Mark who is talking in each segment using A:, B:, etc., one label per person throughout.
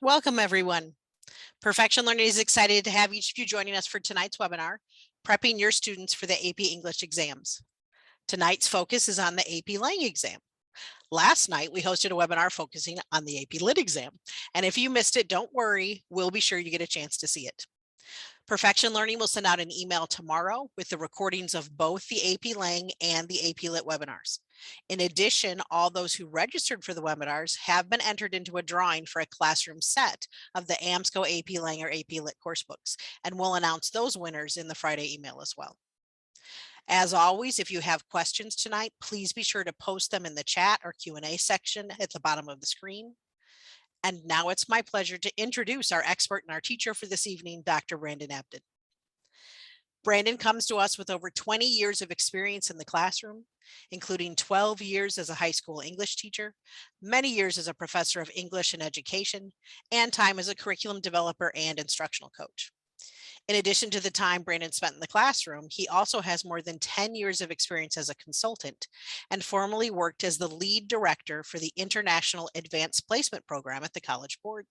A: Welcome, everyone. Perfection Learning is excited to have each of you joining us for tonight's webinar, Prepping Your Students for the AP English Exams. Tonight's focus is on the AP Lang exam. Last night, we hosted a webinar focusing on the AP Lit exam. And if you missed it, don't worry, we'll be sure you get a chance to see it. Perfection Learning will send out an email tomorrow with the recordings of both the AP Lang and the AP Lit webinars. In addition, all those who registered for the webinars have been entered into a drawing for a classroom set of the AMSCO AP Lang or AP Lit course books, and we'll announce those winners in the Friday email as well. As always, if you have questions tonight, please be sure to post them in the chat or Q&A section at the bottom of the screen. And now it's my pleasure to introduce our expert and our teacher for this evening, Dr. BrandonAbdon. Brandon comes to us with over 20 years of experience in the classroom, including 12 years as a high school English teacher, many years as a professor of English and education, and time as a curriculum developer and instructional coach. In addition to the time Brandon spent in the classroom, he also has more than 10 years of experience as a consultant and formerly worked as the lead director for the International Advanced Placement Program at the College Board.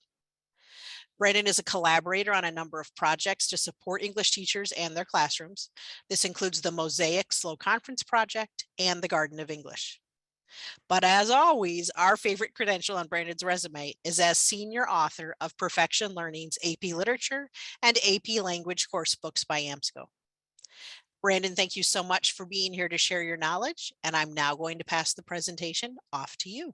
A: Brandon is a collaborator on a number of projects to support English teachers and their classrooms. This includes the Mosaic Slow Conference Project and the Garden of English. But as always, our favorite credential on Brandon's resume is as senior author of Perfection Learning's AP Literature and AP Language course books by AMSCO. Brandon, thank you so much for being here to share your knowledge, and I'm now going to pass the presentation off to you.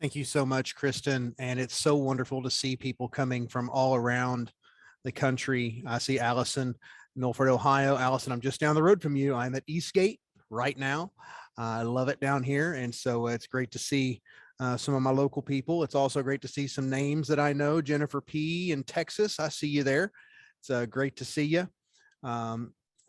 B: Thank you so much, Kristen. And it's so wonderful to see people coming from all around the country. I see Allison, Milford, Ohio. Allison, I'm just down the road from you. I'm at Eastgate right now. I love it down here. And so it's great to see some of my local people. It's also great to see some names that I know. Jennifer P. in Texas. I see you there. It's great to see you.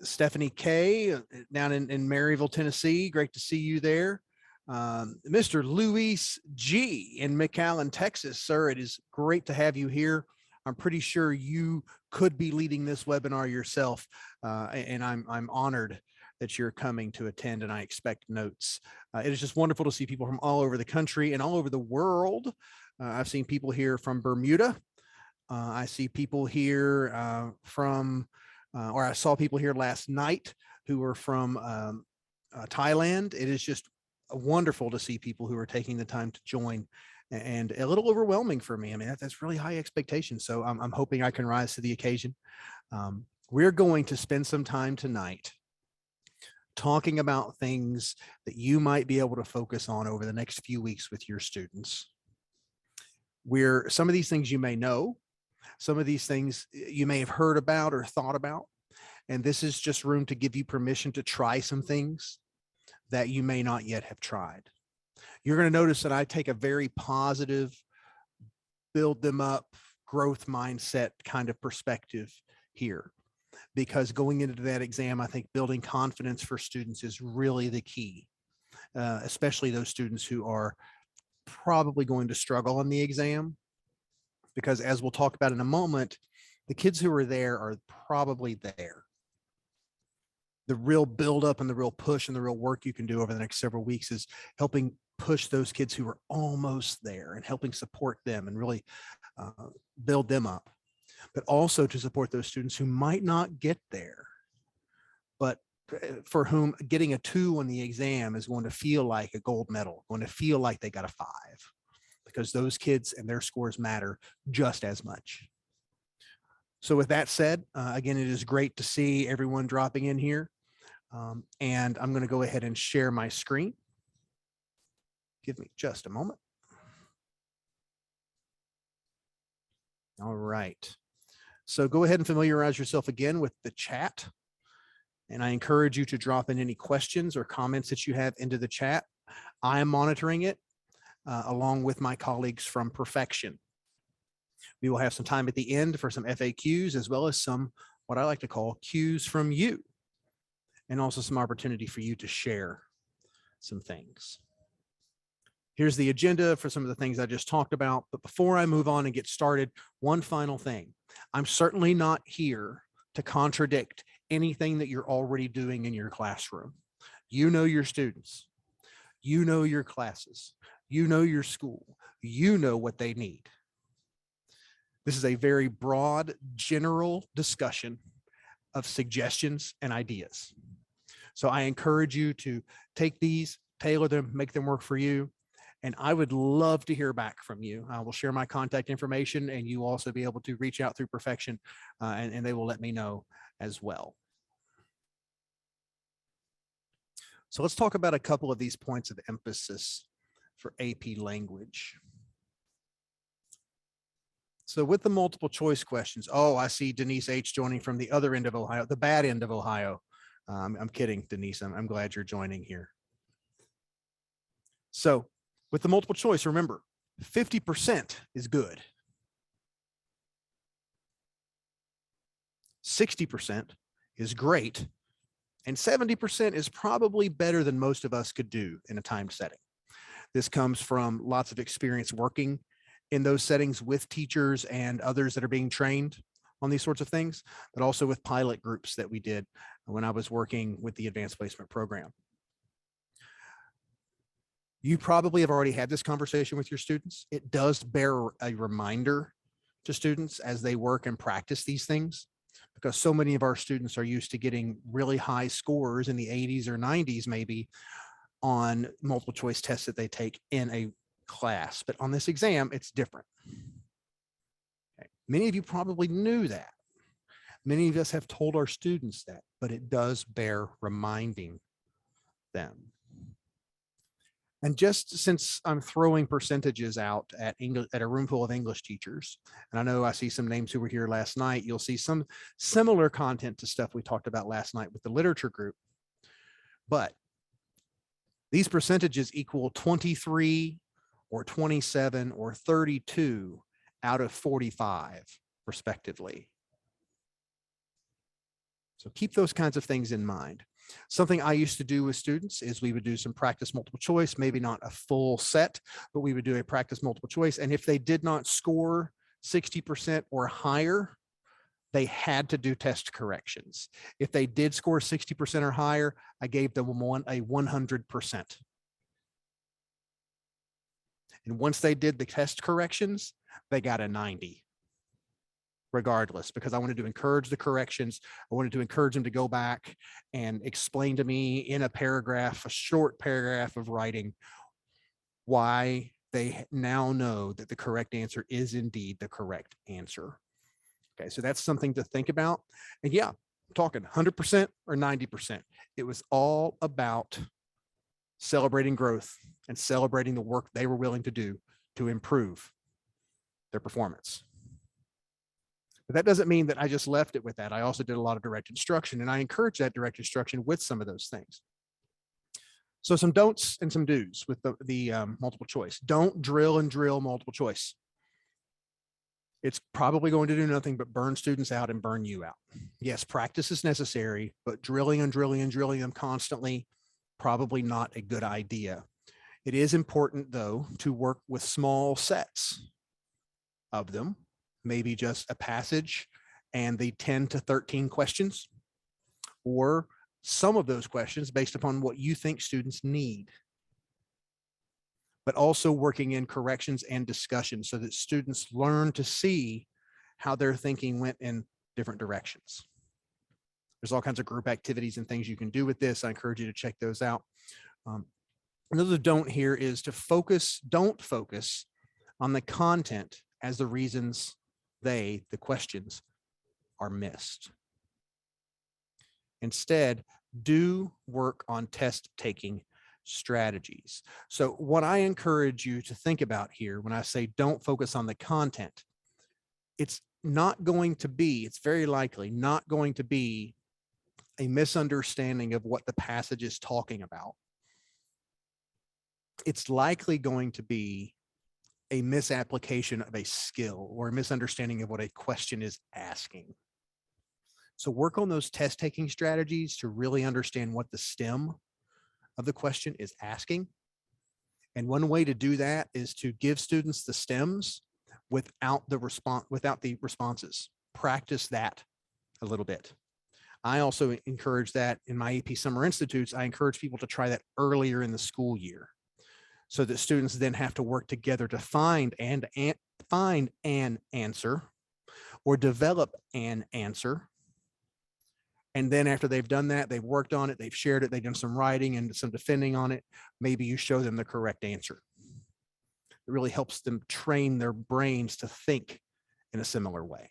B: Stephanie K. down in Maryville, Tennessee. Great to see you there. Mr. Luis G. in McAllen, Texas. Sir, it is great to have you here. I'm pretty sure you could be leading this webinar yourself, and I'm honored that you're coming to attend, and I expect notes. It is just wonderful to see people from all over the country and all over the world. I've seen people here from Bermuda. I see people here or I saw people here last night who were from Thailand. It is just wonderful to see people who are taking the time to join, and a little overwhelming for me. I mean, that's really high expectations. So I'm hoping I can rise to the occasion. We're going to spend some time tonight talking about things that you might be able to focus on over the next few weeks with your students. Some of these things you may know, some of these things you may have heard about or thought about, and this is just room to give you permission to try some things that you may not yet have tried. You're going to notice that I take a very positive, build them up, growth mindset kind of perspective here, because going into that exam, I think building confidence for students is really the key, especially those students who are probably going to struggle on the exam, because as we'll talk about in a moment, the kids who are there are probably there. The real buildup and the real push and the real work you can do over the next several weeks is helping push those kids who are almost there and helping support them and really build them up, but also to support those students who might not get there, but for whom getting a 2 on the exam is going to feel like a gold medal, going to feel like they got a 5, because those kids and their scores matter just as much. So with that said, again, it is great to see everyone dropping in here. And I'm going to go ahead and share my screen. Give me just a moment. All right. So go ahead and familiarize yourself again with the chat. And I encourage you to drop in any questions or comments that you have into the chat. I am monitoring it along with my colleagues from Perfection. We will have some time at the end for some FAQs, as well as some what I like to call cues from you, and also some opportunity for you to share some things. Here's the agenda for some of the things I just talked about. But before I move on and get started, one final thing. I'm certainly not here to contradict anything that you're already doing in your classroom. You know your students. You know your classes. You know your school. You know what they need. This is a very broad, general discussion of suggestions and ideas. So I encourage you to take these, tailor them, make them work for you. And I would love to hear back from you. I will share my contact information, and you will also be able to reach out through Perfection, and they will let me know as well. So let's talk about a couple of these points of emphasis for AP language. So with the multiple choice questions, oh, I see Denise H joining from the other end of Ohio, the bad end of Ohio. I'm kidding, Denise. I'm glad you're joining here. So with the multiple choice, remember, 50% is good. 60% is great. And 70% is probably better than most of us could do in a timed setting. This comes from lots of experience working in those settings with teachers and others that are being trained on these sorts of things, but also with pilot groups that we did when I was working with the advanced placement program. You probably have already had this conversation with your students. It does bear a reminder to students as they work and practice these things, because so many of our students are used to getting really high scores in the 80s or 90s, maybe, on multiple choice tests that they take in a class. But on this exam, it's different. Okay. Many of you probably knew that. Many of us have told our students that, but it does bear reminding them. And just since I'm throwing percentages out at English, at a room full of English teachers, and I know I see some names who were here last night, you'll see some similar content to stuff we talked about last night with the literature group. But these percentages equal 23 or 27 or 32 out of 45, respectively. So keep those kinds of things in mind. Something I used to do with students is we would do some practice multiple choice, maybe not a full set, but we would do a practice multiple choice. And if they did not score 60% or higher, they had to do test corrections. If they did score 60% or higher, I gave them a 100%. And once they did the test corrections, they got a 90. Regardless, because I wanted to encourage the corrections. I wanted to encourage them to go back and explain to me in a paragraph, a short paragraph of writing, why they now know that the correct answer is indeed the correct answer. Okay, so that's something to think about. And yeah, I'm talking 100% or 90%. It was all about celebrating growth and celebrating the work they were willing to do to improve their performance. But that doesn't mean that I just left it with that. I also did a lot of direct instruction, and I encourage that direct instruction with some of those things. So some don'ts and some do's with the multiple choice. Don't drill and drill multiple choice. It's probably going to do nothing but burn students out and burn you out. Yes, practice is necessary, but drilling and drilling and drilling them constantly, probably not a good idea. It is important, though, to work with small sets of them. Maybe just a passage and the 10 to 13 questions, or some of those questions based upon what you think students need. But also working in corrections and discussions so that students learn to see how their thinking went in different directions. There's all kinds of group activities and things you can do with this. I encourage you to check those out. Another don't here is to don't focus on the content as the reasons the questions are missed. Instead, do work on test taking strategies. So what I encourage you to think about here when I say don't focus on the content, it's very likely not going to be a misunderstanding of what the passage is talking about. It's likely going to be a misapplication of a skill or a misunderstanding of what a question is asking. So work on those test taking strategies to really understand what the stem of the question is asking. And one way to do that is to give students the stems without the responses. Practice that a little bit. I also encourage that in my AP Summer Institutes. I encourage people to try that earlier in the school year. so that students then have to work together to find an answer or develop an answer. And then after they've done that, they've worked on it, they've shared it, they've done some writing and some defending on it, maybe you show them the correct answer. It really helps them train their brains to think in a similar way.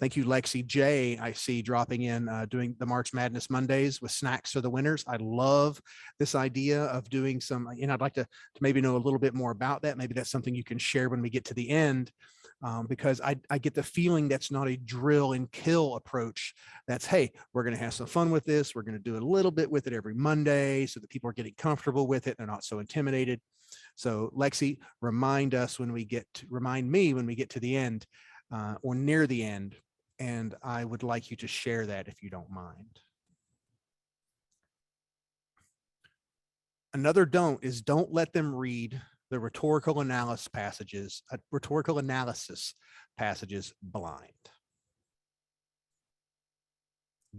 B: Thank you, Lexi J. I see dropping in, doing the March Madness Mondays with snacks for the winners. I love this idea of doing some, I'd like to maybe know a little bit more about that. Maybe that's something you can share when we get to the end, because I get the feeling that's not a drill and kill approach. That's, hey, we're going to have some fun with this. We're going to do a little bit with it every Monday so that people are getting comfortable with it. They're not so intimidated. So Lexi, remind me when we get to the end, or near the end, and I would like you to share that if you don't mind. Another don't let them read the rhetorical analysis passages blind.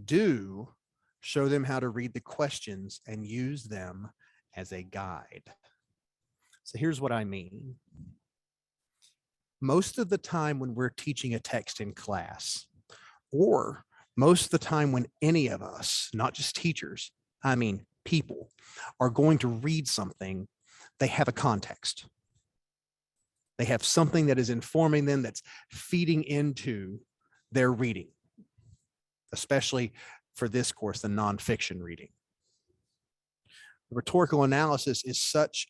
B: Do show them how to read the questions and use them as a guide. So here's what I mean. Most of the time when we're teaching a text in class, or most of the time when any of us, not just teachers, I mean people, are going to read something, they have a context. They have something that is informing them, that's feeding into their reading, especially for this course, the nonfiction reading. Rhetorical analysis is such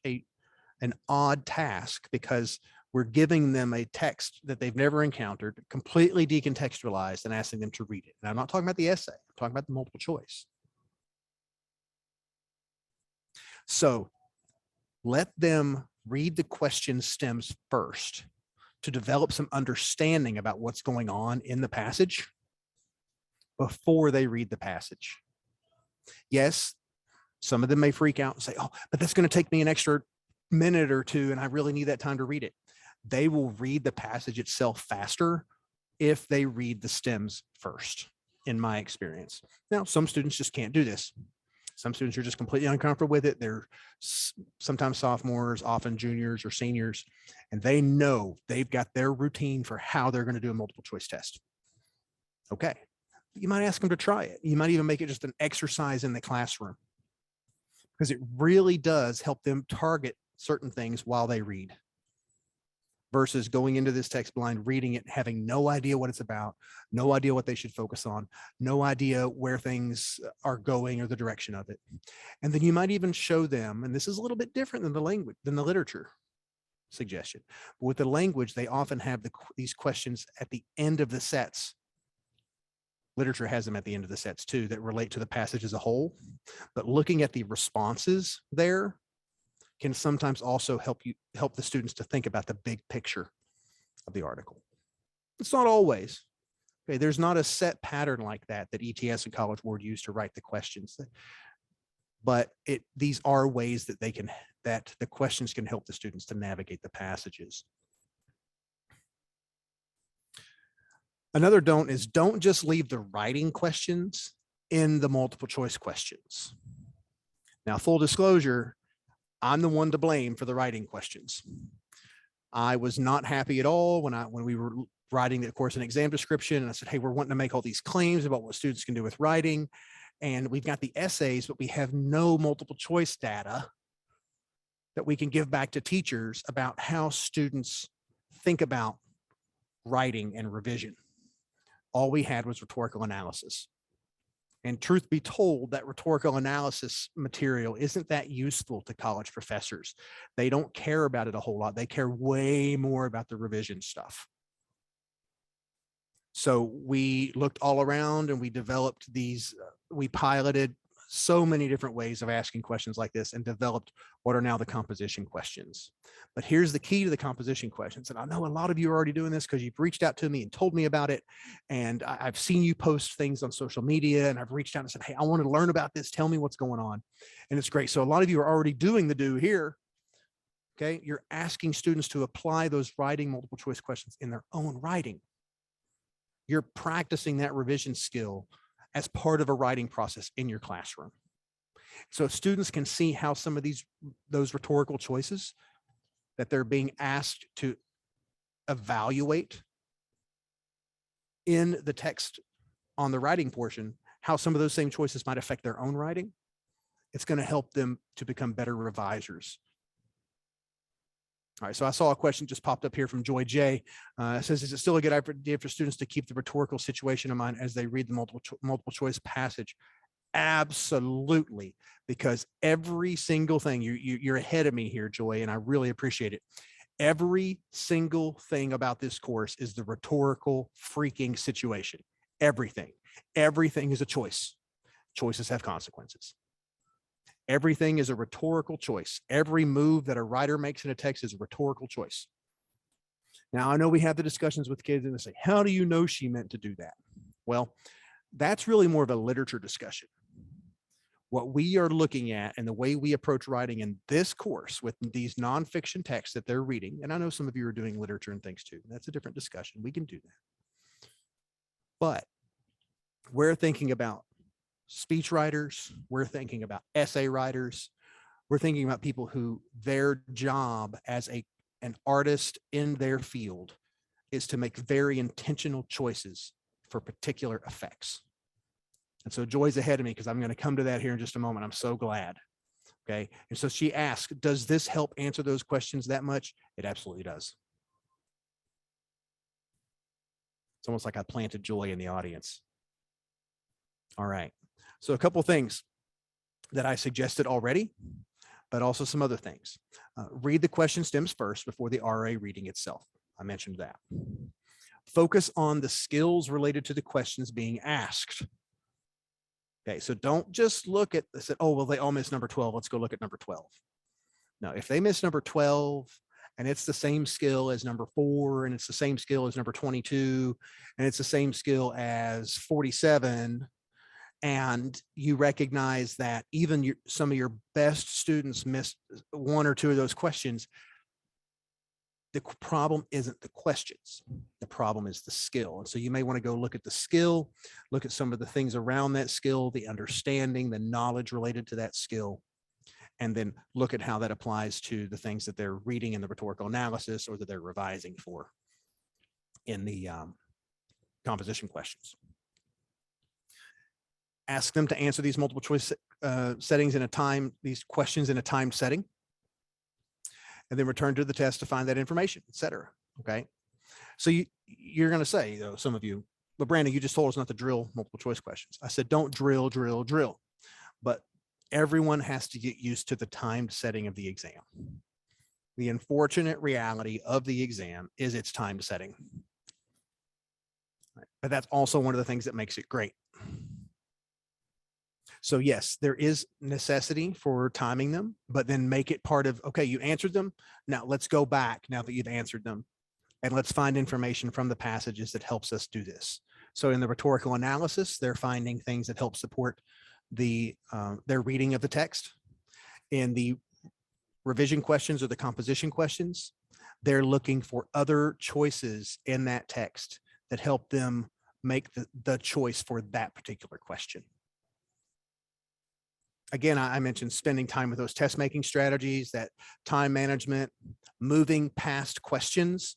B: an odd task because we're giving them a text that they've never encountered, completely decontextualized, and asking them to read it. And I'm not talking about the essay, I'm talking about the multiple choice. So let them read the question stems first to develop some understanding about what's going on in the passage before they read the passage. Yes, some of them may freak out and say, oh, but that's going to take me an extra minute or two, and I really need that time to read it. They will read the passage itself faster if they read the stems first, in my experience. Now, some students just can't do this. Some students are just completely uncomfortable with it. They're sometimes sophomores, often juniors or seniors, and they know they've got their routine for how they're going to do a multiple choice test. Okay. You might ask them to try it. You might even make it just an exercise in the classroom, because it really does help them target certain things while they read, versus going into this text blind, reading it, having no idea what it's about, no idea what they should focus on, no idea where things are going or the direction of it. And then you might even show them, and this is a little bit different than the language, than the literature suggestion. But with the language, they often have these questions at the end of the sets. Literature has them at the end of the sets too, that relate to the passage as a whole. But looking at the responses there can sometimes also help the students to think about the big picture of the article. It's not always. Okay, there's not a set pattern like that ETS and College Board use to write the questions, but these are ways that the questions can help the students to navigate the passages. Another don't is don't just leave the writing questions in the multiple choice questions. Now, full disclosure, I'm the one to blame for the writing questions. I was not happy at all when we were writing the course and exam description, and I said, hey, we're wanting to make all these claims about what students can do with writing, and we've got the essays, but we have no multiple choice data that we can give back to teachers about how students think about writing and revision. All we had was rhetorical analysis. And truth be told, that rhetorical analysis material isn't that useful to college professors. They don't care about it a whole lot. They care way more about the revision stuff. So we looked all around and we developed these, we piloted so many different ways of asking questions like this and developed what are now the composition questions. But here's the key to the composition questions. And I know a lot of you are already doing this because you've reached out to me and told me about it. And I've seen you post things on social media, and I've reached out and said, hey, I want to learn about this. Tell me what's going on. And it's great. So a lot of you are already doing the do here. Okay. You're asking students to apply those writing multiple choice questions in their own writing. You're practicing that revision skill as part of a writing process in your classroom. So students can see how some of those rhetorical choices that they're being asked to evaluate in the text on the writing portion, how some of those same choices might affect their own writing. It's going to help them to become better revisers. All right, so I saw a question just popped up here from Joy J. It says, is it still a good idea for students to keep the rhetorical situation in mind as they read the multiple choice passage? Absolutely, because every single thing, you're ahead of me here, Joy, and I really appreciate it. Every single thing about this course is the rhetorical freaking situation. Everything is a choice. Choices have consequences. Everything is a rhetorical choice. Every move that a writer makes in a text is a rhetorical choice. Now, I know we have the discussions with kids and they say, how do you know she meant to do that? Well, that's really more of a literature discussion. What we are looking at and the way we approach writing in this course with these nonfiction texts that they're reading, and I know some of you are doing literature and things too. That's a different discussion. We can do that. But we're thinking about speech writers, we're thinking about essay writers, we're thinking about people who their job as an artist in their field is to make very intentional choices for particular effects. And so Joy's ahead of me because I'm going to come to that here in just a moment. I'm so glad. Okay. And so she asked, does this help answer those questions that much? It absolutely does. It's almost like I planted Joy in the audience. All right. So a couple of things that I suggested already, but also some other things. Read the question stems first before the RA reading itself. I mentioned that. Focus on the skills related to the questions being asked. Okay, so don't just look at this, oh, well, they all missed number 12. Let's go look at number 12. Now, if they miss number 12 and it's the same skill as number 4, and it's the same skill as number 22, and it's the same skill as 47, and you recognize that even some of your best students missed 1 or 2 of those questions, the problem isn't the questions. The problem is the skill. And so you may want to go look at the skill, look at some of the things around that skill, the understanding, the knowledge related to that skill, and then look at how that applies to the things that they're reading in the rhetorical analysis or that they're revising for in the composition questions. Ask them to answer these multiple choice settings in a time, these questions in a timed setting, and then return to the test to find that information, et cetera. Okay. So you're going to say, though, some of you, but Brandon, you just told us not to drill multiple choice questions. I said, don't drill. But everyone has to get used to the timed setting of the exam. The unfortunate reality of the exam is its timed setting. But that's also one of the things that makes it great. So yes, there is necessity for timing them, but then make it part of, okay, you answered them. Now let's go back now that you've answered them and let's find information from the passages that helps us do this. So in the rhetorical analysis, they're finding things that help support their reading of the text. In the revision questions or the composition questions, they're looking for other choices in that text that help them make the choice for that particular question. Again, I mentioned spending time with those test making strategies, that time management, moving past questions.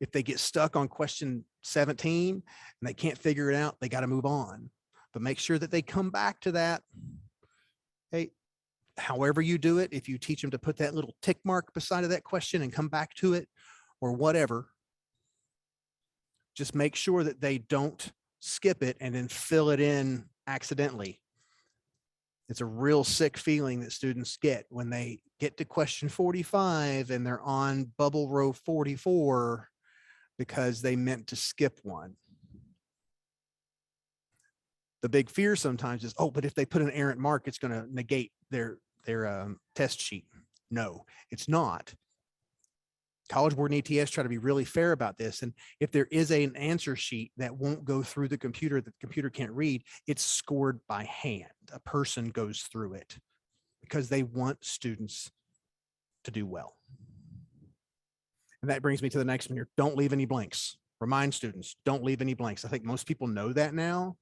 B: If they get stuck on question 17 and they can't figure it out, they got to move on. But make sure that they come back to that. Hey, however you do it, if you teach them to put that little tick mark beside of that question and come back to it or whatever, just make sure that they don't skip it and then fill it in accidentally. It's a real sick feeling that students get when they get to question 45 and they're on bubble row 44 because they meant to skip one. The big fear sometimes is, oh, but if they put an errant mark, it's going to negate their test sheet. No, it's not. College Board and ATS try to be really fair about this. And if there is an answer sheet that won't go through the computer, that the computer can't read, it's scored by hand. A person goes through it because they want students to do well. And that brings me to the next one here. Don't leave any blanks. Remind students, don't leave any blanks. I think most people know that now,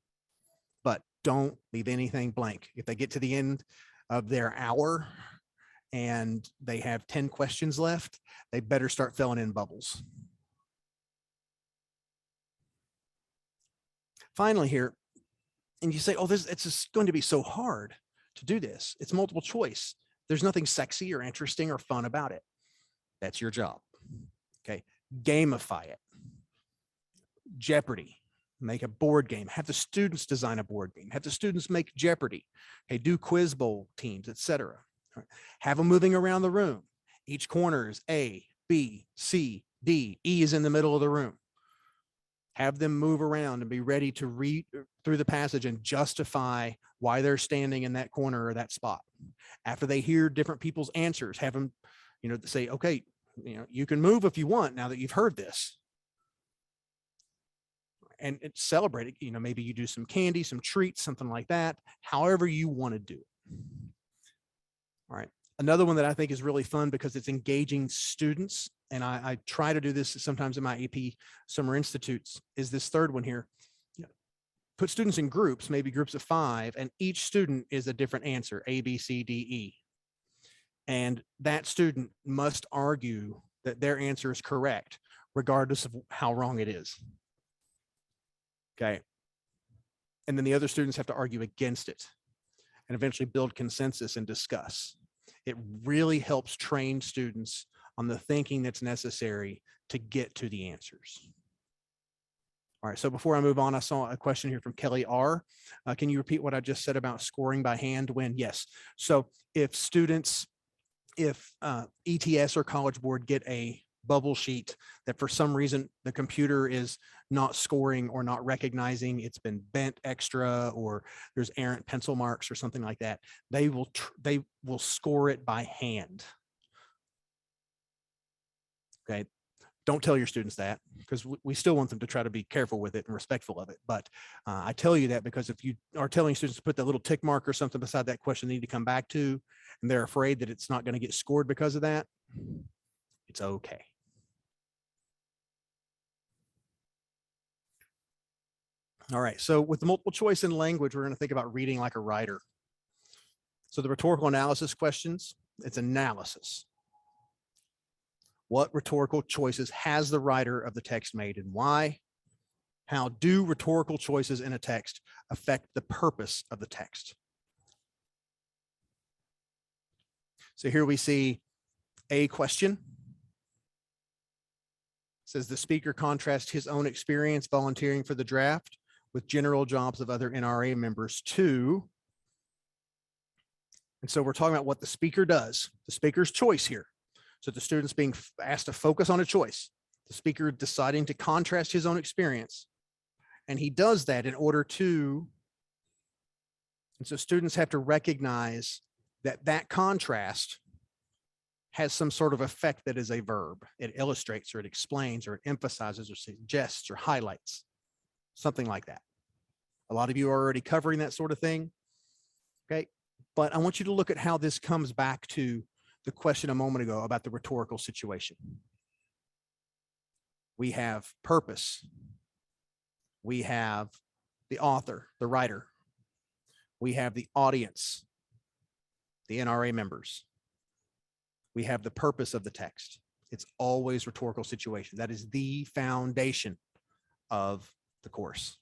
B: but don't leave anything blank. If they get to the end of their hour and they have 10 questions left, they better start filling in bubbles. Finally here, and you say, oh, it's just going to be so hard to do this. It's multiple choice. There's nothing sexy or interesting or fun about it. That's your job. Okay. Gamify it. Jeopardy. Make a board game. Have the students design a board game. Have the students make Jeopardy. Okay. Do quiz bowl teams, etc. Have them moving around the room. Each corner is A, B, C, D. E is in the middle of the room. Have them move around and be ready to read through the passage and justify why they're standing in that corner or that spot. After they hear different people's answers, have them, say, okay, you can move if you want now that you've heard this. And it's celebrated, maybe you do some candy, some treats, something like that, however you want to do it. All right. Another one that I think is really fun because it's engaging students, and I try to do this sometimes in my AP Summer Institutes, is this third one here. Put students in groups, maybe groups of 5, and each student is a different answer, A, B, C, D, E. And that student must argue that their answer is correct, regardless of how wrong it is. Okay. And then the other students have to argue against it and eventually build consensus and discuss. It really helps train students on the thinking that's necessary to get to the answers. All right, so before I move on, I saw a question here from Kelly R. Can you repeat what I just said about scoring by hand when? Yes. So if students, ETS or College Board get a bubble sheet that for some reason the computer is not scoring or not recognizing, it's been bent extra, or there's errant pencil marks or something like that, they will score it by hand. Okay. Don't tell your students that, because we still want them to try to be careful with it and respectful of it. But I tell you that because if you are telling students to put that little tick mark or something beside that question they need to come back to, and they're afraid that it's not going to get scored because of that, it's okay. All right, so with the multiple choice in language, we're going to think about reading like a writer. So the rhetorical analysis questions, it's analysis. What rhetorical choices has the writer of the text made and why? How do rhetorical choices in a text affect the purpose of the text? So here we see a question. It says the speaker contrasts his own experience volunteering for the draft with general jobs of other NRA members too. And so we're talking about what the speaker does, the speaker's choice here. So the student's being asked to focus on a choice, the speaker deciding to contrast his own experience. And he does that in order to, and so students have to recognize that that contrast has some sort of effect that is a verb. It illustrates or it explains or it emphasizes or suggests or highlights, something like that. A lot of you are already covering that sort of thing. Okay. But I want you to look at how this comes back to the question a moment ago about the rhetorical situation. We have purpose. We have the author, the writer. We have the audience, the NRA members. We have the purpose of the text. It's always rhetorical situation. That is the foundation of the course.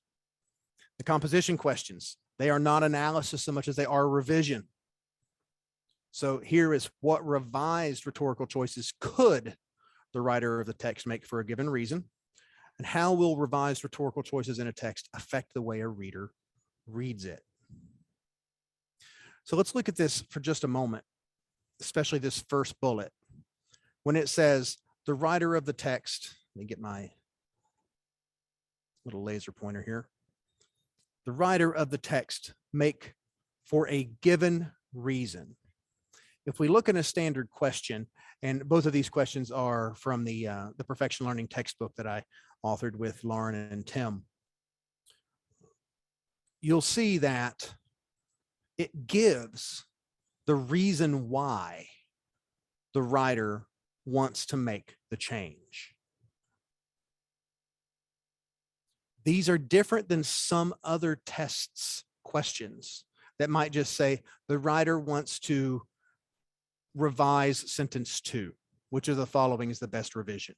B: The composition questions, they are not analysis so much as they are revision. So here is what revised rhetorical choices could the writer of the text make for a given reason, and how will revised rhetorical choices in a text affect the way a reader reads it. So let's look at this for just a moment, especially this first bullet. When it says the writer of the text, let me get my little laser pointer here. The writer of the text make for a given reason. If we look at a standard question, and both of these questions are from the Perfection Learning textbook that I authored with Lauren and Tim, you'll see that it gives the reason why the writer wants to make the change. These are different than some other tests questions that might just say, the writer wants to revise sentence 2, which of the following is the best revision.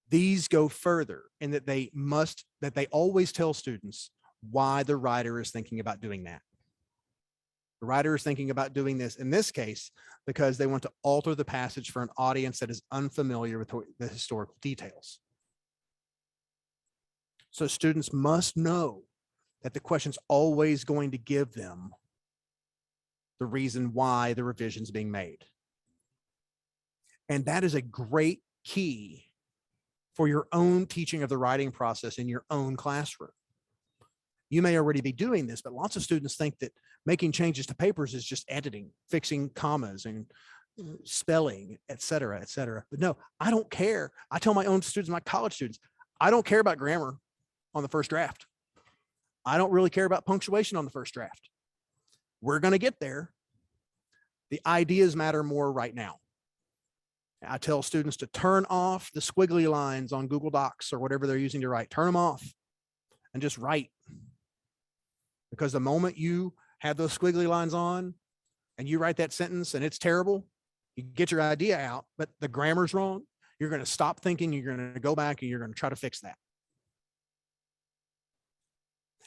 B: These go further in that they always tell students why the writer is thinking about doing that. The writer is thinking about doing this in this case because they want to alter the passage for an audience that is unfamiliar with the historical details. So students must know that the question's always going to give them the reason why the revision is being made. And that is a great key for your own teaching of the writing process in your own classroom. You may already be doing this, but lots of students think that making changes to papers is just editing, fixing commas and spelling, et cetera, et cetera. But no, I don't care. I tell my own students, my college students, I don't care about grammar on the first draft. I don't really care about punctuation on the first draft. We're going to get there. The ideas matter more right now. I tell students to turn off the squiggly lines on Google Docs or whatever they're using to write. Turn them off and just write. Because the moment you have those squiggly lines on and you write that sentence and it's terrible, you get your idea out, but the grammar's wrong, you're going to stop thinking, you're going to go back and you're going to try to fix that.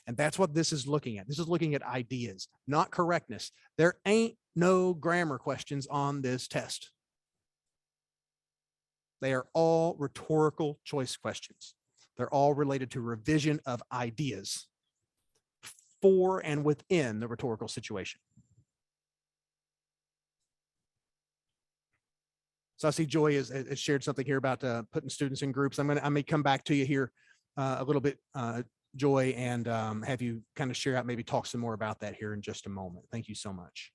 B: And that's what this is looking at. This is looking at ideas, not correctness. There ain't no grammar questions on this test. They are all rhetorical choice questions. They're all related to revision of ideas for and within the rhetorical situation. So I see Joy has shared something here about putting students in groups. I may come back to you here a little bit, Joy, and have you kind of share out, maybe talk some more about that here in just a moment. Thank you so much.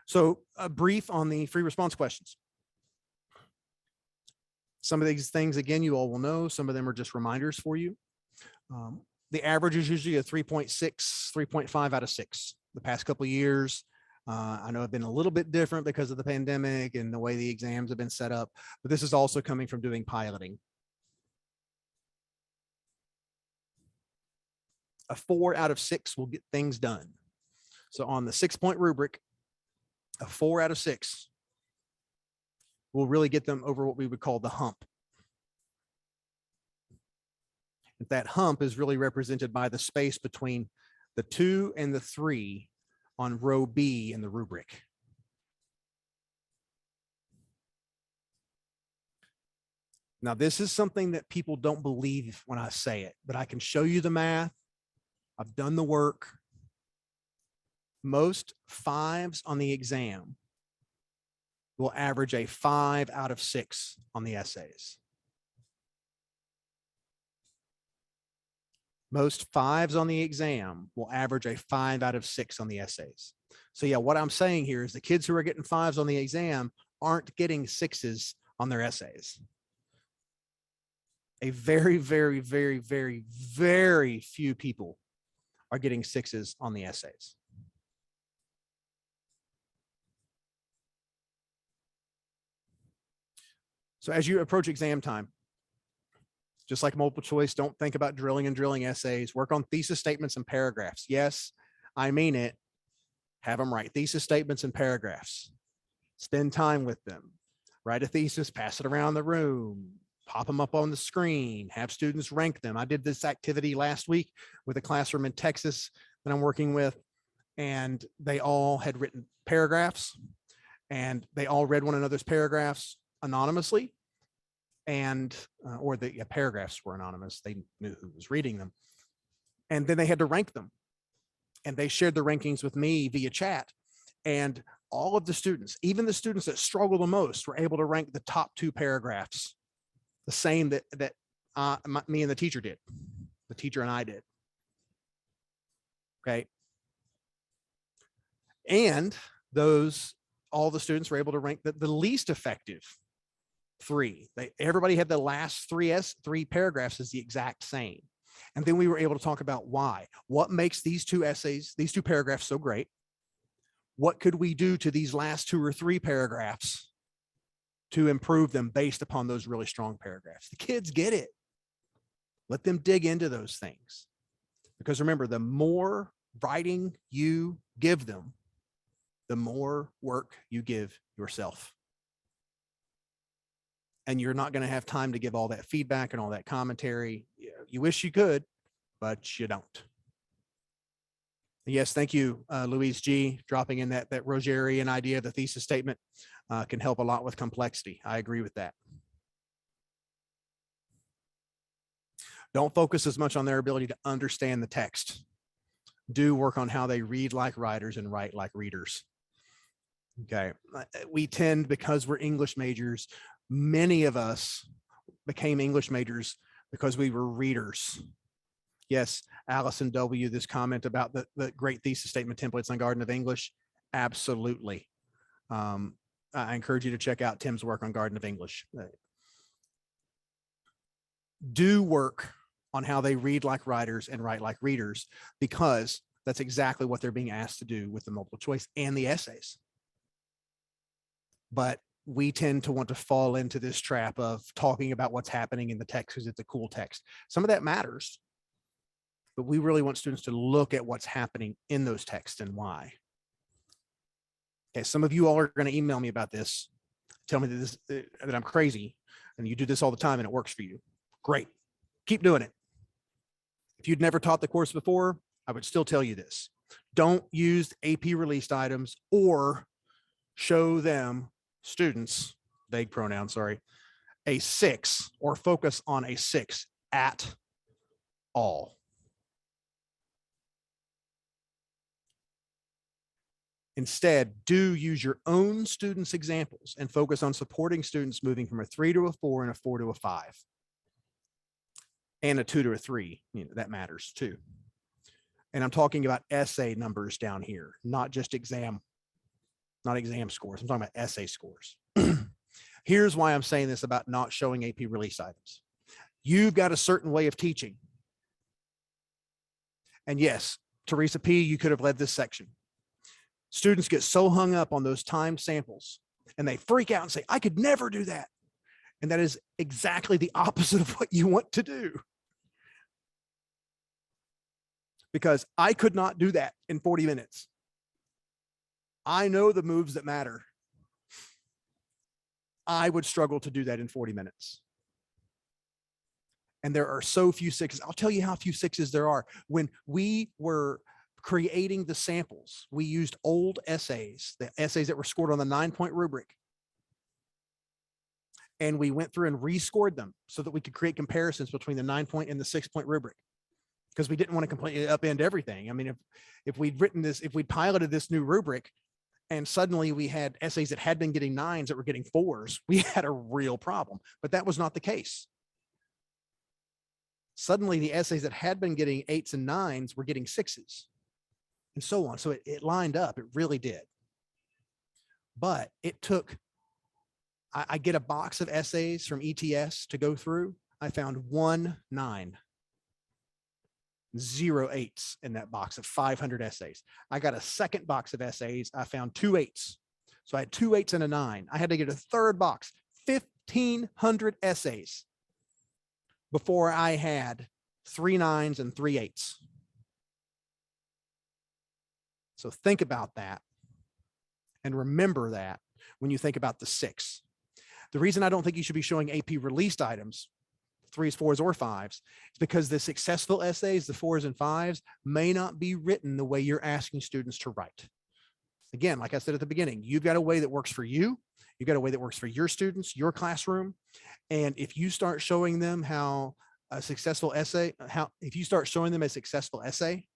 B: So a brief on the free response questions. Some of these things, again, you all will know. Some of them are just reminders for you. The average is usually a 3.6, 3.5 out of 6. The past couple of years, I know have been a little bit different because of the pandemic and the way the exams have been set up, but this is also coming from doing piloting. A 4 out of 6 will get things done. So on the 6-point rubric, a 4 out of 6 will really get them over what we would call the hump. That hump is really represented by the space between the 2 and the 3 on row B in the rubric. Now, this is something that people don't believe when I say it, but I can show you the math. I've done the work. Most 5s on the exam will average a 5 out of 6 on the essays. Most 5s on the exam will average a 5 out of 6 on the essays. So yeah, what I'm saying here is the kids who are getting 5s on the exam aren't getting 6s on their essays. A very, very, very, very, very few people are getting 6s on the essays. So as you approach exam time, just like multiple choice, don't think about drilling and drilling essays. Work on thesis statements and paragraphs. Yes, I mean it. Have them write thesis statements and paragraphs. Spend time with them. Write a thesis, pass it around the room, pop them up on the screen, have students rank them. I did this activity last week with a classroom in Texas that I'm working with, and they all had written paragraphs, and they all read one another's paragraphs anonymously. And or the paragraphs were anonymous. They knew who was reading them. And then they had to rank them. And they shared the rankings with me via chat. And all of the students, even the students that struggle the most, were able to rank the top 2 paragraphs the same that me and the teacher did. The teacher and I did. Okay. And all the students were able to rank the least effective 3. Everybody had the last 3 paragraphs is the exact same. And then we were able to talk about why. What makes these 2 essays, these 2 paragraphs so great? What could we do to these last 2 or 3 paragraphs to improve them based upon those really strong paragraphs? The kids get it. Let them dig into those things. Because remember, the more writing you give them, the more work you give yourself. And you're not going to have time to give all that feedback and all that commentary. You wish you could, but you don't. Yes, thank you, Louise G, dropping in that Rogerian idea. The thesis statement can help a lot with complexity. I agree with that. Don't focus as much on their ability to understand the text. Do work on how they read like writers and write like readers. Okay, we tend, because we're English majors, many of us became English majors because we were readers. Yes, Allison W., this comment about the great thesis statement templates on Garden of English. Absolutely. I encourage you to check out Tim's work on Garden of English. Do work on how they read like writers and write like readers, because that's exactly what they're being asked to do with the multiple choice and the essays. But we tend to want to fall into this trap of talking about what's happening in the text because it's a cool text. Some of that matters, but we really want students to look at what's happening in those texts and why. Okay, some of you all are going to email me about this, tell me that I'm crazy, and you do this all the time and it works for you. Great, keep doing it. If you'd never taught the course before, I would still tell you this. Don't use AP released items or show them, students, vague pronoun, sorry, a 6 or focus on a 6 at all. Instead, do use your own students' examples and focus on supporting students moving from a 3 to a 4 and a 4 to a 5. And a 2 to a 3, that matters too. And I'm talking about essay numbers down here, not just exam scores. I'm talking about essay scores. Here's why I'm saying this about not showing AP release items. You've got a certain way of teaching. And yes, Teresa P., you could have led this section. Students get so hung up on those timed samples and they freak out and say, I could never do that. And that is exactly the opposite of what you want to do. Because I could not do that in 40 minutes. I know the moves that matter. I would struggle to do that in 40 minutes. And there are so few 6s. I'll tell you how few 6s there are. When we were creating the samples, we used old essays, the essays that were scored on the 9-point rubric. And we went through and rescored them so that we could create comparisons between the 9-point and the 6-point rubric, because we didn't want to completely upend everything. I mean, if we'd written this, if we'd piloted this new rubric and suddenly we had essays that had been getting 9s that were getting 4s, we had a real problem. But that was not the case. Suddenly the essays that had been getting 8s and 9s were getting 6s, and so on. So it lined up. It really did. But it took, I get a box of essays from ETS to go through. I found 1 9, 0 8s in that box of 500 essays. I got a second box of essays. I found 2 8s. So I had 2 8s and a 9. I had to get a third box, 1,500 essays before I had 3 9s and 3 8s. So think about that and remember that when you think about the 6. The reason I don't think you should be showing AP released items, 3s, 4s, or 5s, is because the successful essays, the 4s and 5s, may not be written the way you're asking students to write. Again, like I said at the beginning, you've got a way that works for you. You've got a way that works for your students, your classroom. And if you start showing them how a successful essay, if you start showing them a successful essay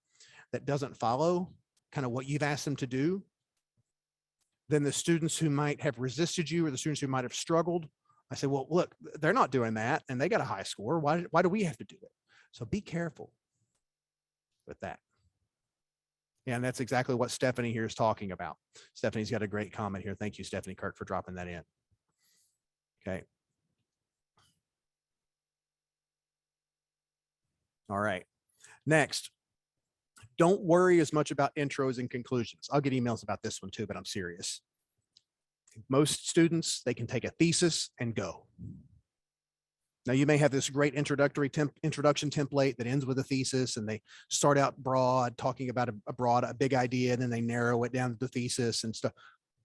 B: that doesn't follow kind of what you've asked them to do, then the students who might have resisted you or the students who might have struggled, I say, well, look, they're not doing that and they got a high score. Why do we have to do it? So be careful with that. Yeah, and that's exactly what Stephanie here is talking about. Stephanie's got a great comment here. Thank you, Stephanie Kirk, for dropping that in. Okay. All right. Next, don't worry as much about intros and conclusions. I'll get emails about this one too, but I'm serious. Most students, they can take a thesis and go. Now you may have this great introduction template that ends with a thesis, and they start out broad, talking about a big idea, and then they narrow it down to the thesis and stuff.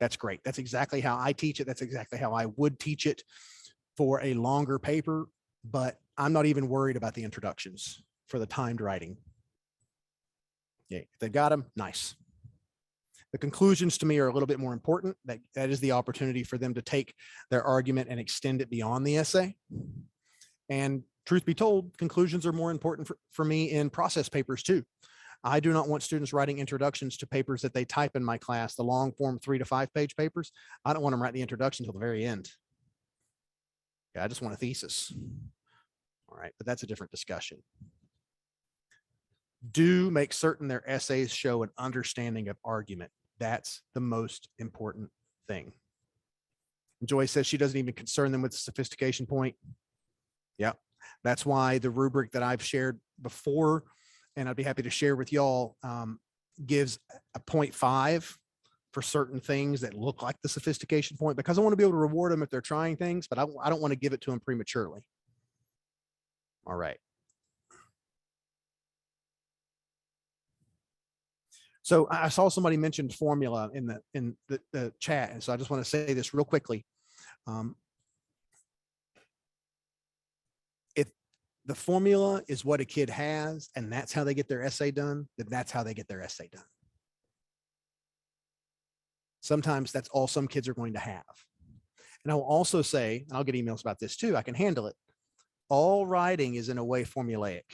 B: That's great. That's exactly how I teach it. That's exactly how I would teach it for a longer paper, but I'm not even worried about the introductions for the timed writing. Yeah, if they've got them, nice. The conclusions to me are a little bit more important. That is the opportunity for them to take their argument and extend it beyond the essay. And truth be told, conclusions are more important for me in process papers too. I do not want students writing introductions to papers that they type in my class, the long form 3 to 5 page papers. I don't want them write the introduction till the very end. Yeah, I just want a thesis. All right, but that's a different discussion. Do make certain their essays show an understanding of argument. That's the most important thing. Joy says she doesn't even concern them with the sophistication point. Yeah, that's why the rubric that I've shared before, and I'd be happy to share with y'all, gives a 0.5 for certain things that look like the sophistication point, because I want to be able to reward them if they're trying things, but I don't want to give it to them prematurely. All right. So I saw somebody mentioned formula in the chat, and so I just want to say this real quickly. If the formula is what a kid has, and that's how they get their essay done, then that's how they get their essay done. Sometimes that's all some kids are going to have. And I will also say, and I'll get emails about this too, I can handle it. All writing is in a way formulaic,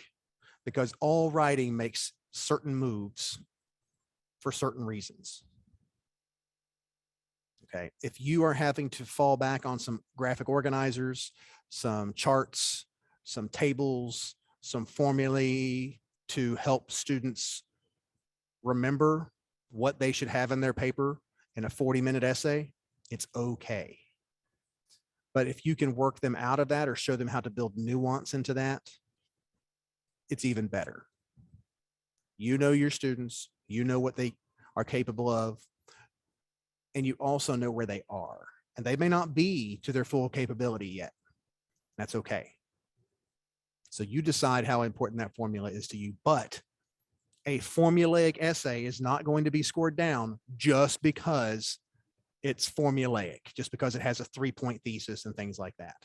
B: because all writing makes certain moves for certain reasons. Okay. If you are having to fall back on some graphic organizers, some charts, some tables, some formulae to help students remember what they should have in their paper in a 40-minute essay, it's okay. But if you can work them out of that or show them how to build nuance into that, it's even better. You know your students, you know what they are capable of, and you also know where they are. And they may not be to their full capability yet. That's okay. So you decide how important that formula is to you, but a formulaic essay is not going to be scored down just because it's formulaic, just because it has a 3-point thesis and things like that.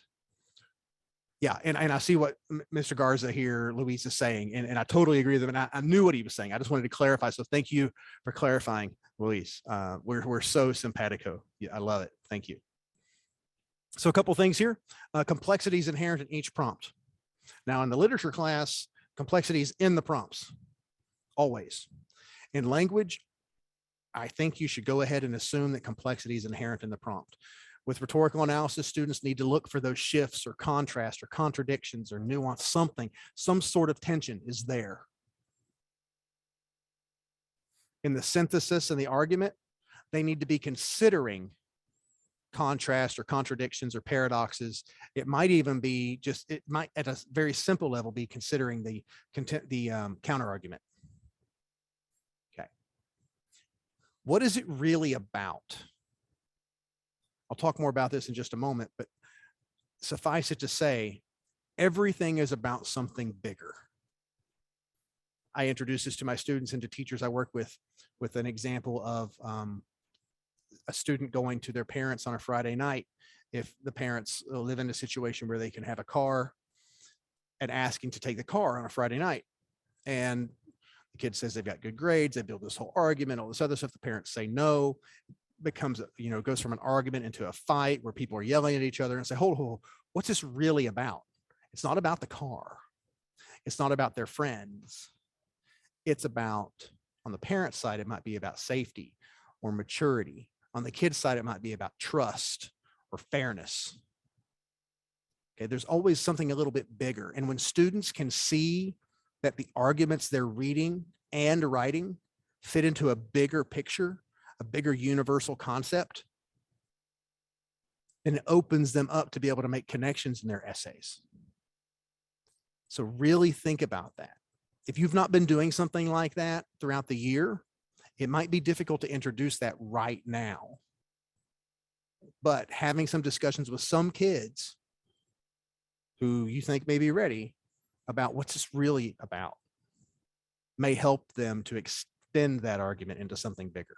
B: Yeah, and I see what Mr. Garza here, Luis, is saying, and I totally agree with him. And I knew what he was saying. I just wanted to clarify. So thank you for clarifying, Luis. We're so simpatico. Yeah, I love it. Thank you. So a couple things here. Complexity is inherent in each prompt. Now in the literature class, complexity is in the prompts, always. In language, I think you should go ahead and assume that complexity is inherent in the prompt. With rhetorical analysis, students need to look for those shifts or contrast or contradictions or nuance, some sort of tension is there. In the synthesis and the argument, they need to be considering contrast or contradictions or paradoxes. It might even be it might at a very simple level be considering the counter argument. Okay. What is it really about? I'll talk more about this in just a moment, but suffice it to say, everything is about something bigger. I introduce this to my students and to teachers I work with an example of a student going to their parents on a Friday night. If the parents live in a situation where they can have a car, and asking to take the car on a Friday night. And the kid says they've got good grades. They build this whole argument, all this other stuff. The parents say no. Becomes, goes from an argument into a fight where people are yelling at each other and say, hold, what's this really about? It's not about the car. It's not about their friends. It's about, on the parent side, it might be about safety or maturity. On the kid's side, it might be about trust or fairness. Okay, there's always something a little bit bigger. And when students can see that the arguments they're reading and writing fit into a bigger picture, a bigger universal concept, and it opens them up to be able to make connections in their essays. So really think about that. If you've not been doing something like that throughout the year, it might be difficult to introduce that right now. But having some discussions with some kids who you think may be ready about what's this really about, may help them to extend that argument into something bigger.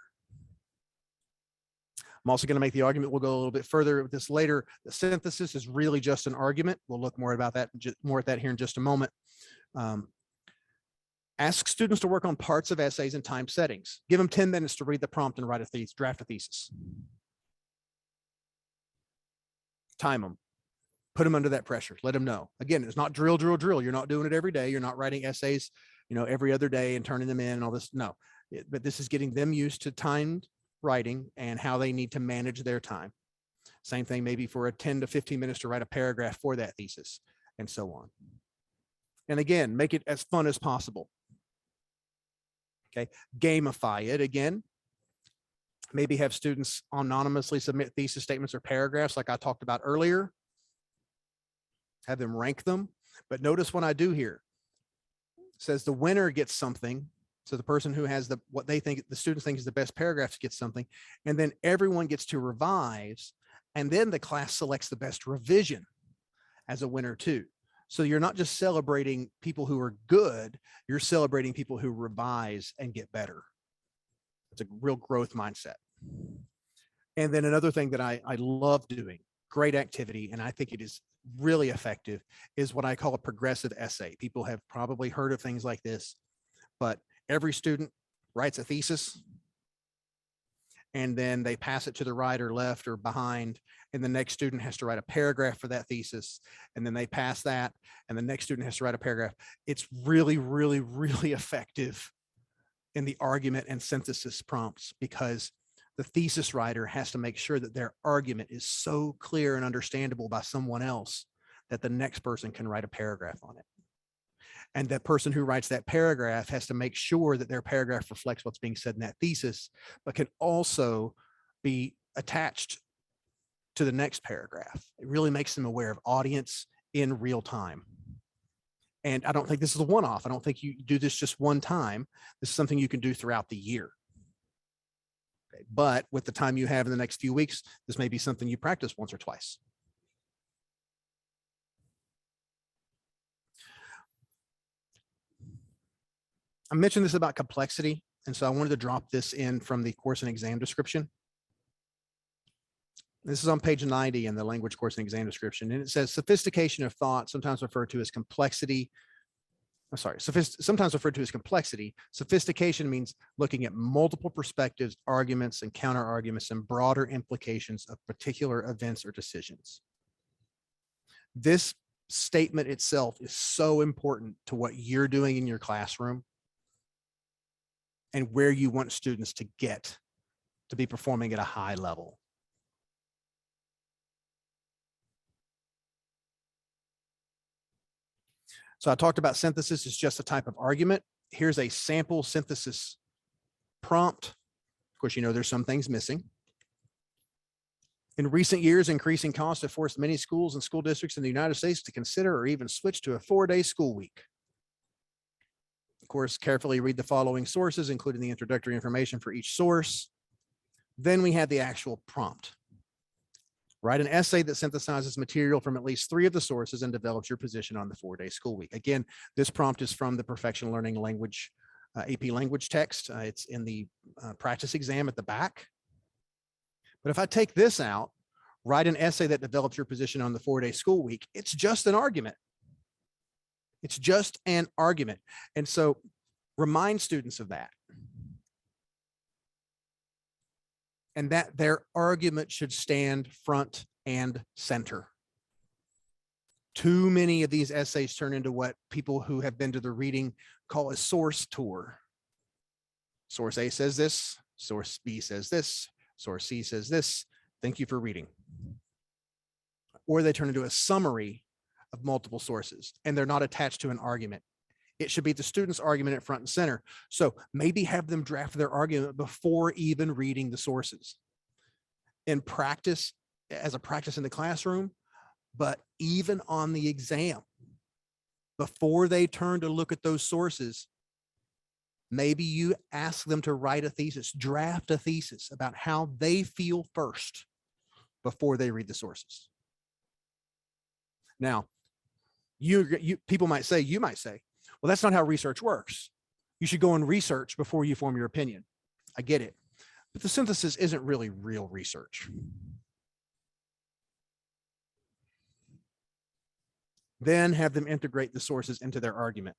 B: I'm also going to make the argument, we'll go a little bit further with this later. The synthesis is really just an argument. We'll look more about that, more at that here in just a moment. Ask students to work on parts of essays in time settings. Give them 10 minutes to read the prompt and write a thesis, draft a thesis. Time them. Put them under that pressure. Let them know. Again, it's not drill, drill, drill. You're not doing it every day. You're not writing essays, every other day and turning them in and all this. No, but this is getting them used to timed writing and how they need to manage their time. Same thing maybe for a 10 to 15 minutes to write a paragraph for that thesis and so on. And again, make it as fun as possible. Okay, gamify it again. Maybe have students anonymously submit thesis statements or paragraphs like I talked about earlier. Have them rank them. But notice what I do here. It says the winner gets something. So the person who has what they think the students think is the best paragraphs gets something. And then everyone gets to revise. And then the class selects the best revision as a winner too. So you're not just celebrating people who are good, you're celebrating people who revise and get better. It's a real growth mindset. And then another thing that I love doing, great activity, and I think it is really effective, is what I call a progressive essay. People have probably heard of things like this, but every student writes a thesis and then they pass it to the right or left or behind, and the next student has to write a paragraph for that thesis, and then they pass that, and the next student has to write a paragraph. It's really, really, really effective in the argument and synthesis prompts, because the thesis writer has to make sure that their argument is so clear and understandable by someone else that the next person can write a paragraph on it. And that person who writes that paragraph has to make sure that their paragraph reflects what's being said in that thesis, but can also be attached to the next paragraph. It really makes them aware of audience in real time. And I don't think this is a one-off. I don't think you do this just one time. This is something you can do throughout the year. Okay. But with the time you have in the next few weeks, this may be something you practice once or twice. I mentioned this about complexity, and so I wanted to drop this in from the course and exam description. This is on page 90 in the language course and exam description, and it says sophistication of thought, sometimes referred to as complexity. I'm sorry, sometimes referred to as complexity. Sophistication means looking at multiple perspectives, arguments, and counter arguments, and broader implications of particular events or decisions. This statement itself is so important to what you're doing in your classroom and where you want students to get to be performing at a high level. So I talked about synthesis is just a type of argument. Here's a sample synthesis prompt. Of course, there's some things missing. In recent years, increasing costs have forced many schools and school districts in the United States to consider or even switch to a 4-day school week. Of course, carefully read the following sources, including the introductory information for each source. Then we have the actual prompt. Write an essay that synthesizes material from at least 3 of the sources and develops your position on the 4-day school week. Again, this prompt is from the PerfectionLearning language, AP language text. It's in the practice exam at the back. But if I take this out, write an essay that develops your position on the 4-day school week, it's just an argument. It's just an argument. And so remind students of that. And that their argument should stand front and center. Too many of these essays turn into what people who have been to the reading call a source tour. Source A says this, source B says this, source C says this. Thank you for reading. Or they turn into a summary of multiple sources, and they're not attached to an argument. It should be the student's argument at front and center. So maybe have them draft their argument before even reading the sources. In practice, as a practice in the classroom, but even on the exam, before they turn to look at those sources, maybe you ask them to write a thesis, draft a thesis about how they feel first before they read the sources. Now, People might say, you might say, well, that's not how research works. You should go and research before you form your opinion. I get it. But the synthesis isn't really real research. Then have them integrate the sources into their argument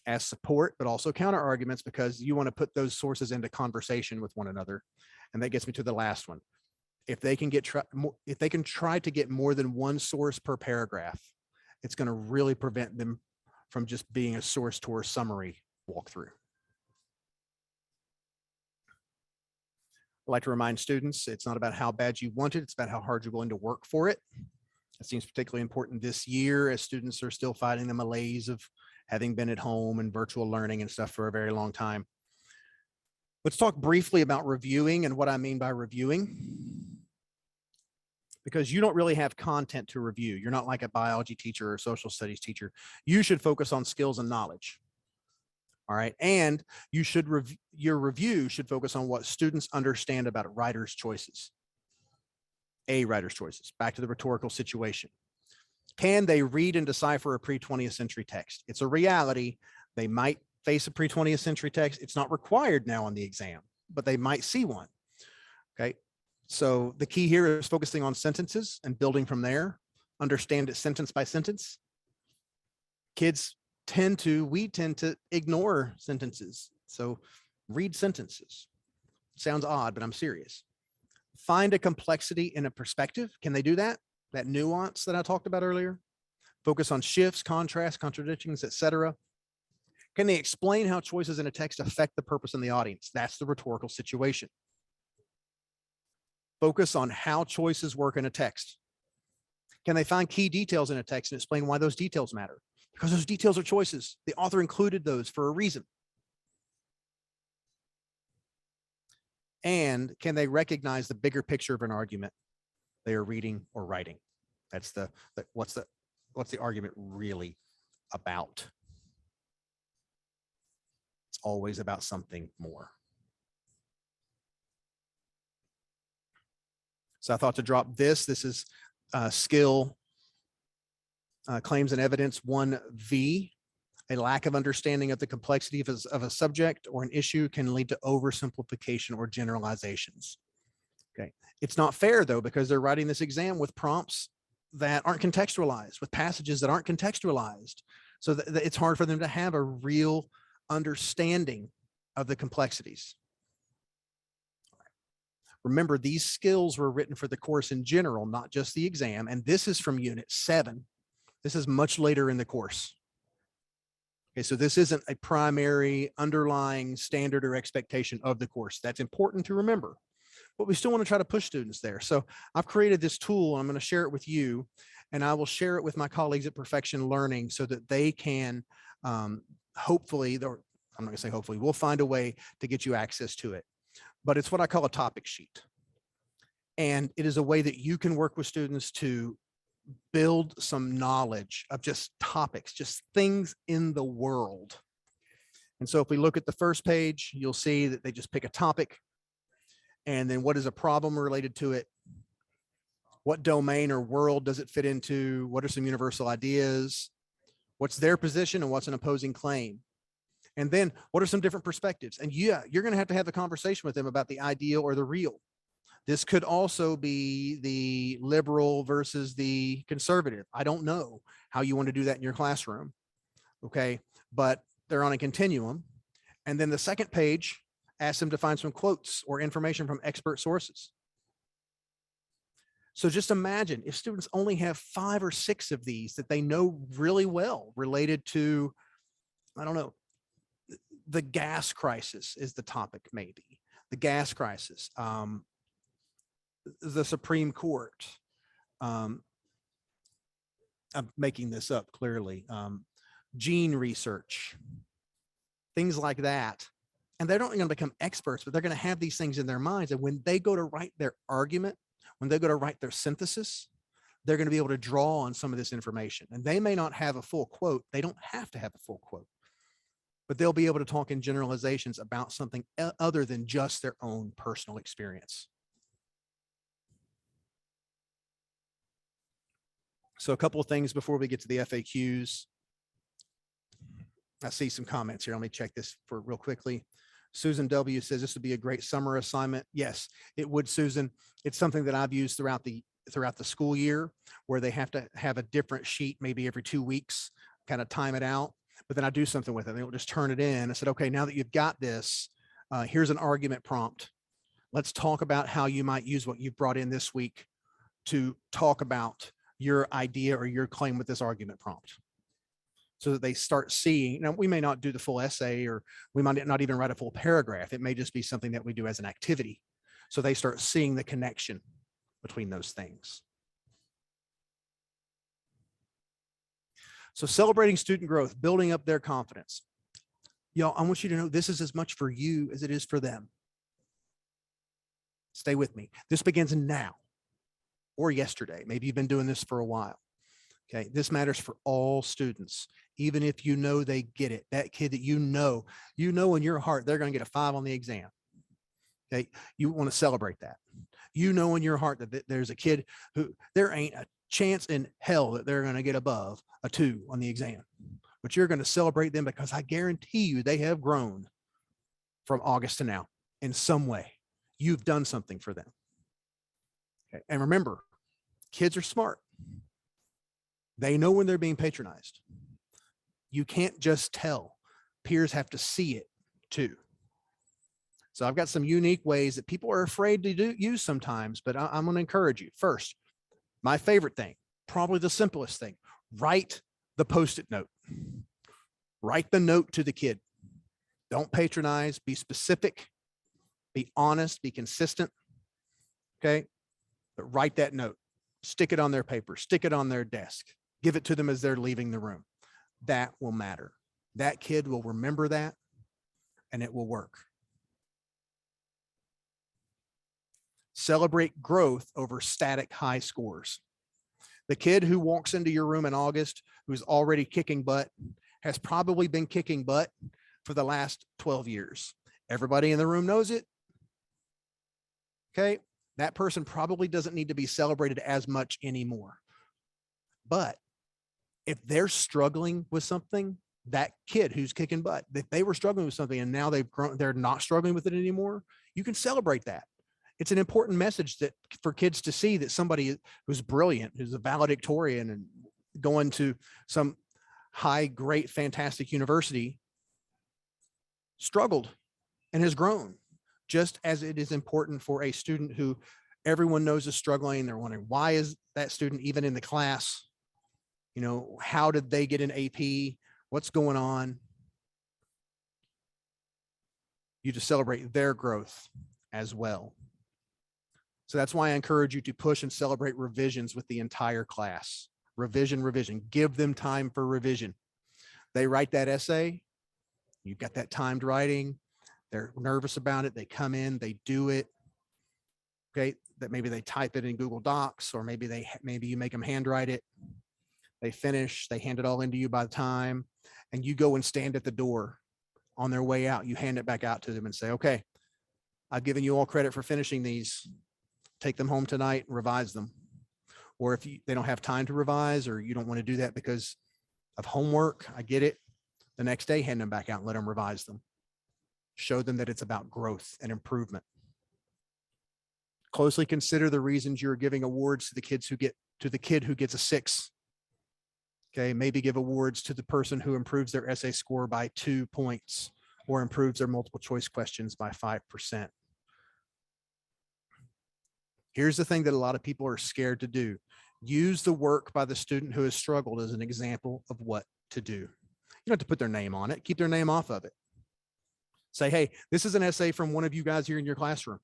B: as support, but also counter arguments, because you want to put those sources into conversation with one another. And that gets me to the last one. If they can try to get more than one source per paragraph, it's going to really prevent them from just being a source tour summary walkthrough. I like to remind students, it's not about how bad you want it, it's about how hard you're willing to work for it. It seems particularly important this year as students are still fighting the malaise of having been at home and virtual learning and stuff for a very long time. Let's talk briefly about reviewing and what I mean by reviewing, because you don't really have content to review. You're not like a biology teacher or social studies teacher. You should focus on skills and knowledge. All right. And you should your review should focus on what students understand about writer's choices. A writer's choices. Back to the rhetorical situation. Can they read and decipher a pre-20th century text? It's a reality. They might face a pre-20th century text. It's not required now on the exam, but they might see one. Okay. So the key here is focusing on sentences and building from there. Understand it sentence by sentence. Kids we tend to ignore sentences. So read sentences. Sounds odd, but I'm serious. Find a complexity in a perspective. Can they do that? That nuance that I talked about earlier. Focus on shifts, contrasts, contradictions, etc. Can they explain how choices in a text affect the purpose and the audience? That's the rhetorical situation. Focus on how choices work in a text. Can they find key details in a text and explain why those details matter? Because those details are choices. The author included those for a reason. And can they recognize the bigger picture of an argument they are reading or writing? That's what's the argument really about? It's always about something more. So I thought to drop this. This is skill claims and evidence 1V. A lack of understanding of the complexity of a subject or an issue can lead to oversimplification or generalizations. Okay. It's not fair though, because they're writing this exam with prompts that aren't contextualized, with passages that aren't contextualized. So that it's hard for them to have a real understanding of the complexities. Remember, these skills were written for the course in general, not just the exam. And this is from Unit 7. This is much later in the course. Okay, so this isn't a primary underlying standard or expectation of the course. That's important to remember, but we still want to try to push students there. So I've created this tool. I'm going to share it with you, and I will share it with my colleagues at Perfection Learning so that they can hopefully, I'm not going to say hopefully, we'll find a way to get you access to it. But it's what I call a topic sheet. And it is a way that you can work with students to build some knowledge of just topics, just things in the world. And so if we look at the first page, you'll see that they just pick a topic, and then what is a problem related to it? What domain or world does it fit into? What are some universal ideas? What's their position and what's an opposing claim? And then what are some different perspectives? And yeah, you're going to have a conversation with them about the ideal or the real. This could also be the liberal versus the conservative. I don't know how you want to do that in your classroom. Okay. But they're on a continuum. And then the second page asks them to find some quotes or information from expert sources. So just imagine if students only have 5 or 6 of these that they know really well related to, I don't know, the gas crisis is the topic, maybe. The gas crisis. The Supreme Court. I'm making this up clearly. Gene research, things like that. And they're not going to become experts, but they're going to have these things in their minds. And when they go to write their argument, when they go to write their synthesis, they're going to be able to draw on some of this information. And they may not have a full quote. They don't have to have a full quote, but they'll be able to talk in generalizations about something other than just their own personal experience. So a couple of things before we get to the FAQs. I see some comments here. Let me check this for real quickly. Susan W says this would be a great summer assignment. Yes, it would, Susan. It's something that I've used throughout the school year, where they have to have a different sheet maybe every 2 weeks, kind of time it out. But then I do something with it. They will just turn it in. I said, okay, now that you've got this, here's an argument prompt. Let's talk about how you might use what you've brought in this week to talk about your idea or your claim with this argument prompt, so that they start seeing. Now, we may not do the full essay, or we might not even write a full paragraph. It may just be something that we do as an activity. So they start seeing the connection between those things. So celebrating student growth, building up their confidence. Y'all, I want you to know this is as much for you as it is for them. Stay with me. This begins now or yesterday. Maybe you've been doing this for a while. Okay, this matters for all students, even if you know they get it. That kid that you know in your heart, they're going to get a 5 on the exam. Okay, you want to celebrate that. You know in your heart that there's a kid who there ain't a chance in hell that they're going to get above a 2 on the exam, but you're going to celebrate them because I guarantee you they have grown from August to now in some way. You've done something for them. Okay, and remember, kids are smart. They know when they're being patronized. You can't just tell. Peers have to see it too. So I've got some unique ways that people are afraid to use sometimes, but I'm going to encourage you. First, my favorite thing, probably the simplest thing, write the Post-it note. Write the note to the kid. Don't patronize, be specific, be honest, be consistent. Okay. But write that note, stick it on their paper, stick it on their desk, give it to them as they're leaving the room. That will matter. That kid will remember that, and it will work. Celebrate growth over static high scores. The kid who walks into your room in August, who's already kicking butt, has probably been kicking butt for the last 12 years. Everybody in the room knows it. Okay. That person probably doesn't need to be celebrated as much anymore. But if they're struggling with something, that kid who's kicking butt, if they were struggling with something and now they've grown, they're not struggling with it anymore, you can celebrate that. It's an important message that for kids to see that somebody who's brilliant, who's a valedictorian and going to some high, great, fantastic university, struggled and has grown, just as it is important for a student who everyone knows is struggling. They're wondering, why is that student even in the class? You know, how did they get an AP? What's going on? You just celebrate their growth as well. So that's why I encourage you to push and celebrate revisions with the entire class. Revision. Give them time for revision. They write that essay. You've got that timed writing. They're nervous about it. They come in, they do it. Okay, that maybe they type it in Google Docs, or maybe you make them handwrite it. They finish, they hand it all into you by the time, and you go and stand at the door on their way out. You hand it back out to them and say, okay, I've given you all credit for finishing these. Take them home tonight and revise them. Or if they don't have time to revise, or you don't want to do that because of homework, I get it. The next day, hand them back out and let them revise them. Show them that it's about growth and improvement. Closely consider the reasons you're giving awards to the kid who gets a 6. Okay, maybe give awards to the person who improves their essay score by 2 points, or improves their multiple choice questions by 5%. Here's the thing that a lot of people are scared to do. Use the work by the student who has struggled as an example of what to do. You don't have to put their name on it. Keep their name off of it. Say, hey, this is an essay from one of you guys here in your classroom.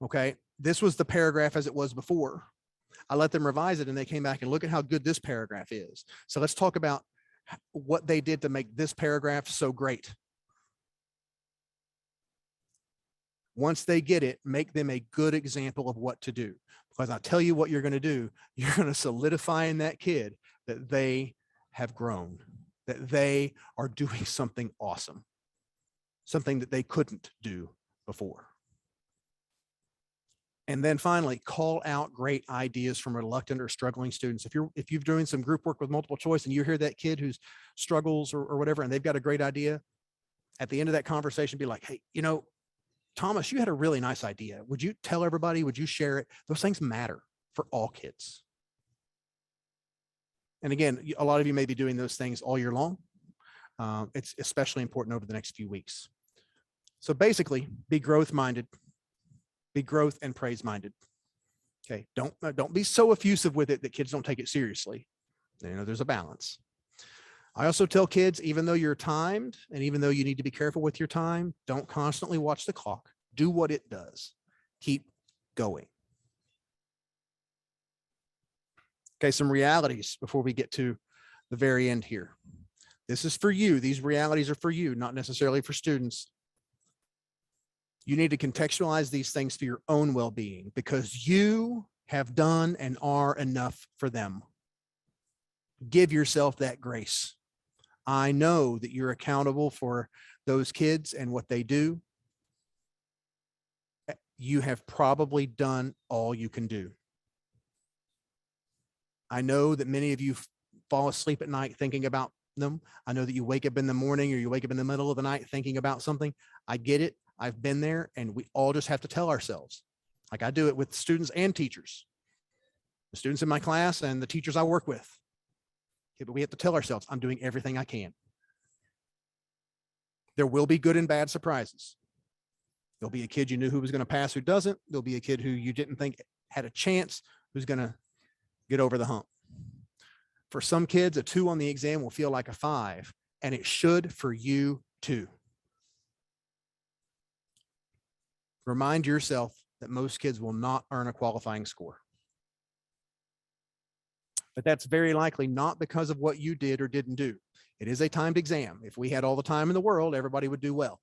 B: Okay, this was the paragraph as it was before. I let them revise it and they came back and look at how good this paragraph is. So let's talk about what they did to make this paragraph so great. Once they get it, make them a good example of what to do. Because I'll tell you what you're going to do. You're going to solidify in that kid that they have grown, that they are doing something awesome, something that they couldn't do before. And then finally, call out great ideas from reluctant or struggling students. If you're doing some group work with multiple choice and you hear that kid who struggles or whatever, and they've got a great idea, at the end of that conversation, be like, hey, Thomas, you had a really nice idea. Would you tell everybody? Would you share it? Those things matter for all kids. And again, a lot of you may be doing those things all year long. It's especially important over the next few weeks. So basically, be growth minded, be growth and praise minded. Okay, don't be so effusive with it that kids don't take it seriously. There's a balance. I also tell kids, even though you're timed and even though you need to be careful with your time, don't constantly watch the clock. Do what it does. Keep going. Okay, some realities before we get to the very end here. This is for you. These realities are for you, not necessarily for students. You need to contextualize these things for your own well-being because you have done and are enough for them. Give yourself that grace. I know that you're accountable for those kids and what they do. You have probably done all you can do. I know that many of you fall asleep at night thinking about them. I know that you wake up in the morning or you wake up in the middle of the night thinking about something. I get it. I've been there, and we all just have to tell ourselves, like I do it with students and teachers, the students in my class and the teachers I work with. Okay, but we have to tell ourselves, I'm doing everything I can. There will be good and bad surprises. There'll be a kid you knew who was going to pass who doesn't. There'll be a kid who you didn't think had a chance who's going to get over the hump. For some kids, a 2 on the exam will feel like a 5, and it should for you too. Remind yourself that most kids will not earn a qualifying score. But that's very likely not because of what you did or didn't do. It is a timed exam. If we had all the time in the world, everybody would do well.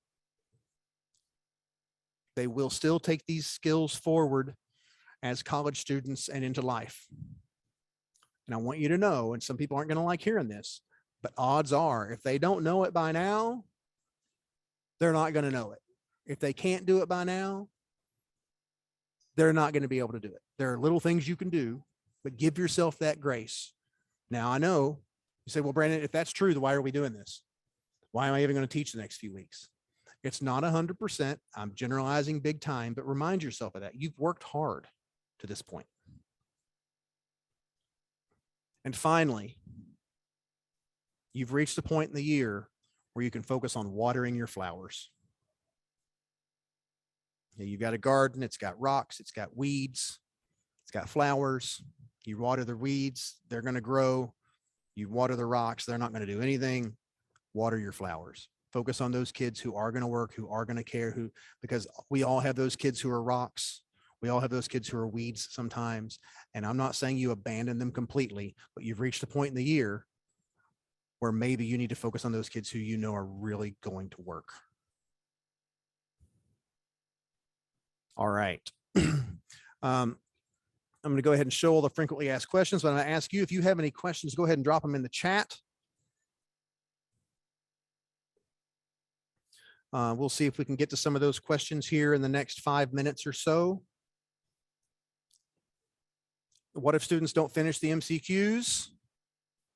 B: They will still take these skills forward as college students and into life. And I want you to know, and some people aren't going to like hearing this, but odds are, if they don't know it by now, they're not going to know it. If they can't do it by now, they're not going to be able to do it. There are little things you can do, but give yourself that grace. Now, I know you say, well, Brandon, if that's true, then why are we doing this? Why am I even going to teach the next few weeks? It's not 100%. I'm generalizing big time, but remind yourself of that. You've worked hard to this point. And finally, you've reached a point in the year where you can focus on watering your flowers. You've got a garden, it's got rocks, it's got weeds, it's got flowers. You water the weeds, they're going to grow. You water the rocks, they're not going to do anything. Water your flowers. Focus on those kids who are going to work, who are going to care, because we all have those kids who are rocks. We all have those kids who are weeds sometimes. And I'm not saying you abandon them completely, but you've reached a point in the year where maybe you need to focus on those kids who you know are really going to work. All right. I'm going to go ahead and show all the frequently asked questions, but I'm going to ask you, if you have any questions, go ahead and drop them in the chat. We'll see if we can get to some of those questions here in the next 5 minutes or so. What if students don't finish the MCQs?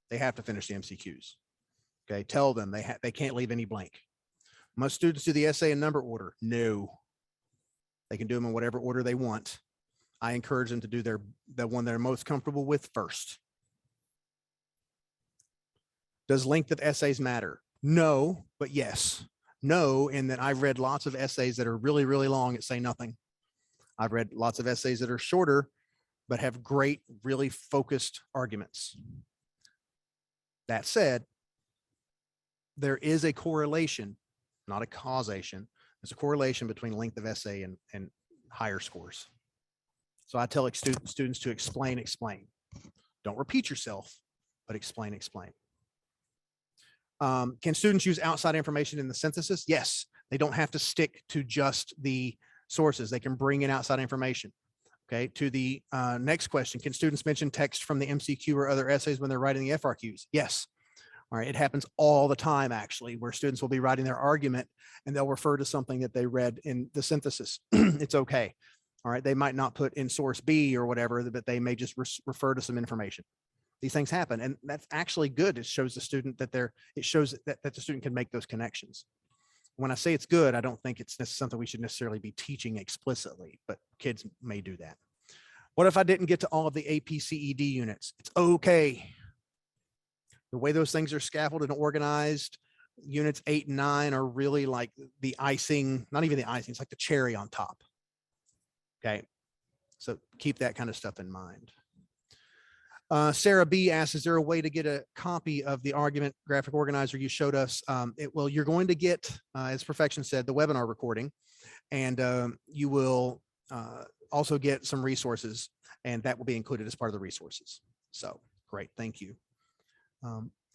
B: They have to finish the MCQs. Okay, tell them they can't leave any blank. Must students do the essay in number order? No. They can do them in whatever order they want. I encourage them to do the one they're most comfortable with first. Does length of essays matter? No, but yes. No, in that I've read lots of essays that are really, really long that say nothing. I've read lots of essays that are shorter, but have great, really focused arguments. That said, there is a correlation, not a causation. There's a correlation between length of essay and higher scores. So I tell students to explain. Don't repeat yourself, but explain. Can students use outside information in the synthesis? Yes, they don't have to stick to just the sources. They can bring in outside information. Okay, to the next question, can students mention text from the MCQ or other essays when they're writing the FAQs? Yes. All right, it happens all the time, actually, where students will be writing their argument and they'll refer to something that they read in the synthesis. It's okay. All right. They might not put in source B or whatever, but they may just refer to some information. These things happen. And that's actually good. It shows the student that it shows that the student can make those connections. When I say it's good, I don't think it's something we should necessarily be teaching explicitly, but kids may do that. What if I didn't get to all of the APCED units? It's okay. The way those things are scaffolded and organized, units 8 and 9 are really like the icing, not even the icing, it's like the cherry on top. Okay. So keep that kind of stuff in mind. Sarah B asks, is there a way to get a copy of the argument graphic organizer you showed us? Well, you're going to get, as Perfection said, the webinar recording, and you will also get some resources, and that will be included as part of the resources. So great. Thank you.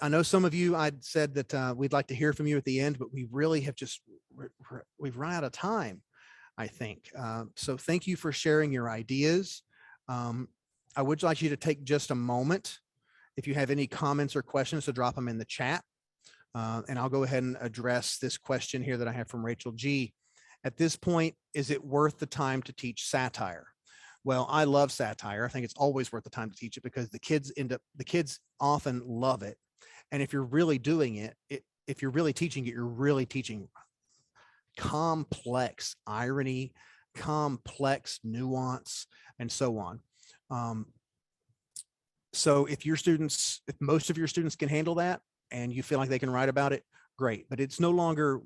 B: I know some of you, I'd said that we'd like to hear from you at the end, but we really have we've run out of time, I think. So thank you for sharing your ideas. I would like you to take just a moment, if you have any comments or questions, to drop them in the chat. And I'll go ahead and address this question here that I have from Rachel G. At this point, is it worth the time to teach satire? Well, I love satire. I think it's always worth the time to teach it because the kids often love it. And if you're really doing it, if you're really teaching it, you're really teaching complex irony, complex nuance, and so on. So if most of your students can handle that and you feel like they can write about it, great. But it's no longer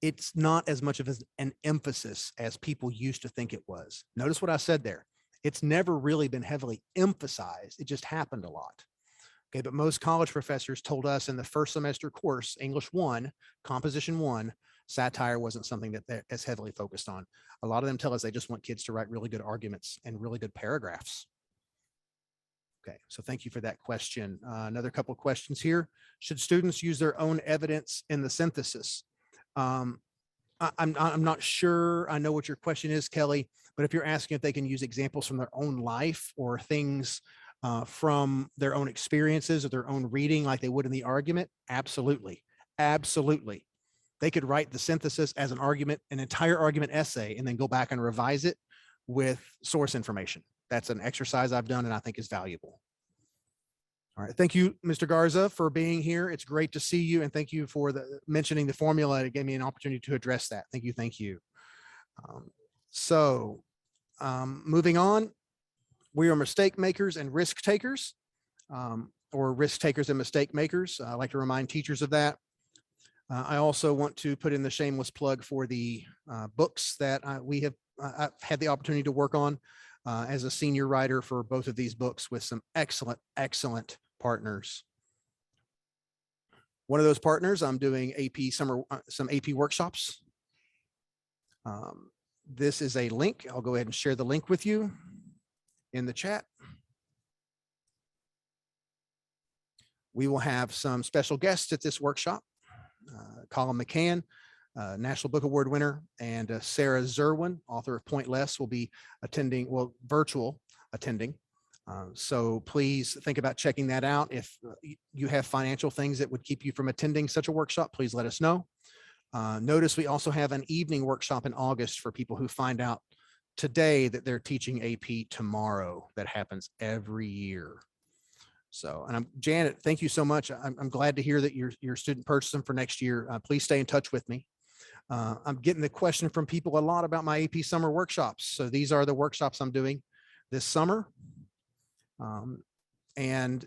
B: it's not as much of an emphasis as people used to think it was. Notice what I said there. It's never really been heavily emphasized. It just happened a lot. Okay, but most college professors told us in the first semester course, English 1, Composition 1, satire wasn't something that they're as heavily focused on. A lot of them tell us they just want kids to write really good arguments and really good paragraphs. Okay, so thank you for that question. Another couple of questions here. Should students use their own evidence in the synthesis? I'm not sure I know what your question is, Kelly, but if you're asking if they can use examples from their own life or things from their own experiences or their own reading like they would in the argument, absolutely. Absolutely. They could write the synthesis as an entire argument essay, and then go back and revise it with source information. That's an exercise I've done and I think is valuable. All right. Thank you, Mr. Garza, for being here. It's great to see you. And thank you for mentioning the formula. It gave me an opportunity to address that. Thank you. Thank you. Moving on, we are mistake makers and risk takers, or risk takers and mistake makers. I like to remind teachers of that. I also want to put in the shameless plug for the books that I've had the opportunity to work on as a senior writer for both of these books with some excellent, excellent partners. One of those partners, I'm doing some AP workshops. This is a link. I'll go ahead and share the link with you in the chat. We will have some special guests at this workshop. Colin McCann, National Book Award winner, and Sarah Zerwin, author of Pointless, will be attending, virtual attending. So please think about checking that out. If you have financial things that would keep you from attending such a workshop, please let us know. Notice we also have an evening workshop in August for people who find out today that they're teaching AP tomorrow. That happens every year. So, and Janet, thank you so much. I'm glad to hear that your student purchased them for next year. Please stay in touch with me. I'm getting the question from people a lot about my AP summer workshops. So these are the workshops I'm doing this summer. And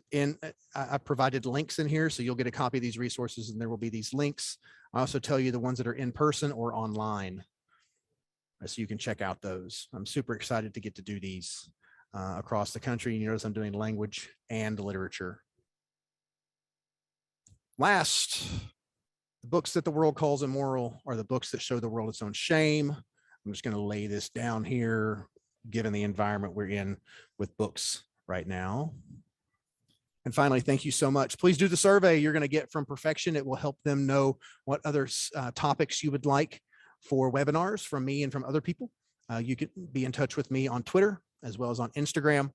B: I provided links in here, so you'll get a copy of these resources and there will be these links. I also tell you the ones that are in person or online, so you can check out those. I'm super excited to get to do these across the country. You notice I'm doing language and literature. Last, the books that the world calls immoral are the books that show the world its own shame. I'm just going to lay this down here, given the environment we're in with books right now. And finally, thank you so much. Please do the survey you're going to get from Perfection. It will help them know what other topics you would like for webinars from me and from other people. You can be in touch with me on Twitter as well as on Instagram.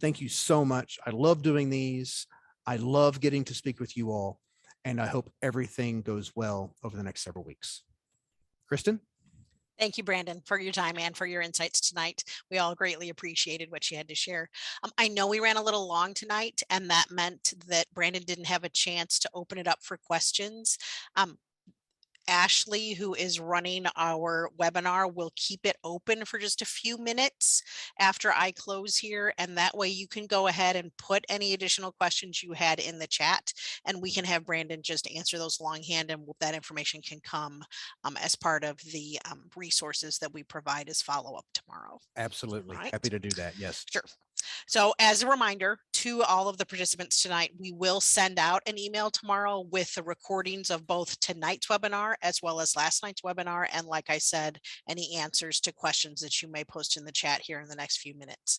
B: Thank you so much. I love doing these. I love getting to speak with you all, and I hope everything goes well over the next several weeks. Kristen?
A: Thank you, Brandon, for your time and for your insights tonight. We all greatly appreciated what you had to share. I know we ran a little long tonight, and that meant that Brandon didn't have a chance to open it up for questions. Ashley, who is running our webinar, will keep it open for just a few minutes after I close here. And that way you can go ahead and put any additional questions you had in the chat, and we can have Brandon just answer those longhand, and that information can come as part of the resources that we provide as follow-up tomorrow.
B: Absolutely.
A: Right.
B: Happy to do that. Yes.
A: Sure. So as a reminder to all of the participants tonight, we will send out an email tomorrow with the recordings of both tonight's webinar as well as last night's webinar. And like I said, any answers to questions that you may post in the chat here in the next few minutes.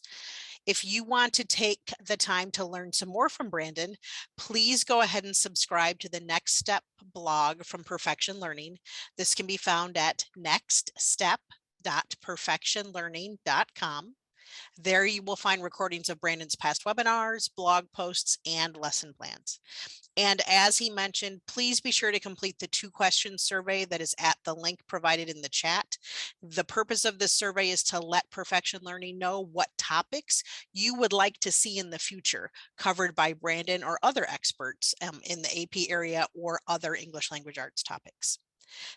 A: If you want to take the time to learn some more from Brandon, please go ahead and subscribe to the Next Step blog from Perfection Learning. This can be found at nextstep.perfectionlearning.com. There you will find recordings of Brandon's past webinars, blog posts, and lesson plans. And as he mentioned, please be sure to complete the 2-question survey that is at the link provided in the chat. The purpose of this survey is to let Perfection Learning know what topics you would like to see in the future covered by Brandon or other experts in the AP area or other English language arts topics.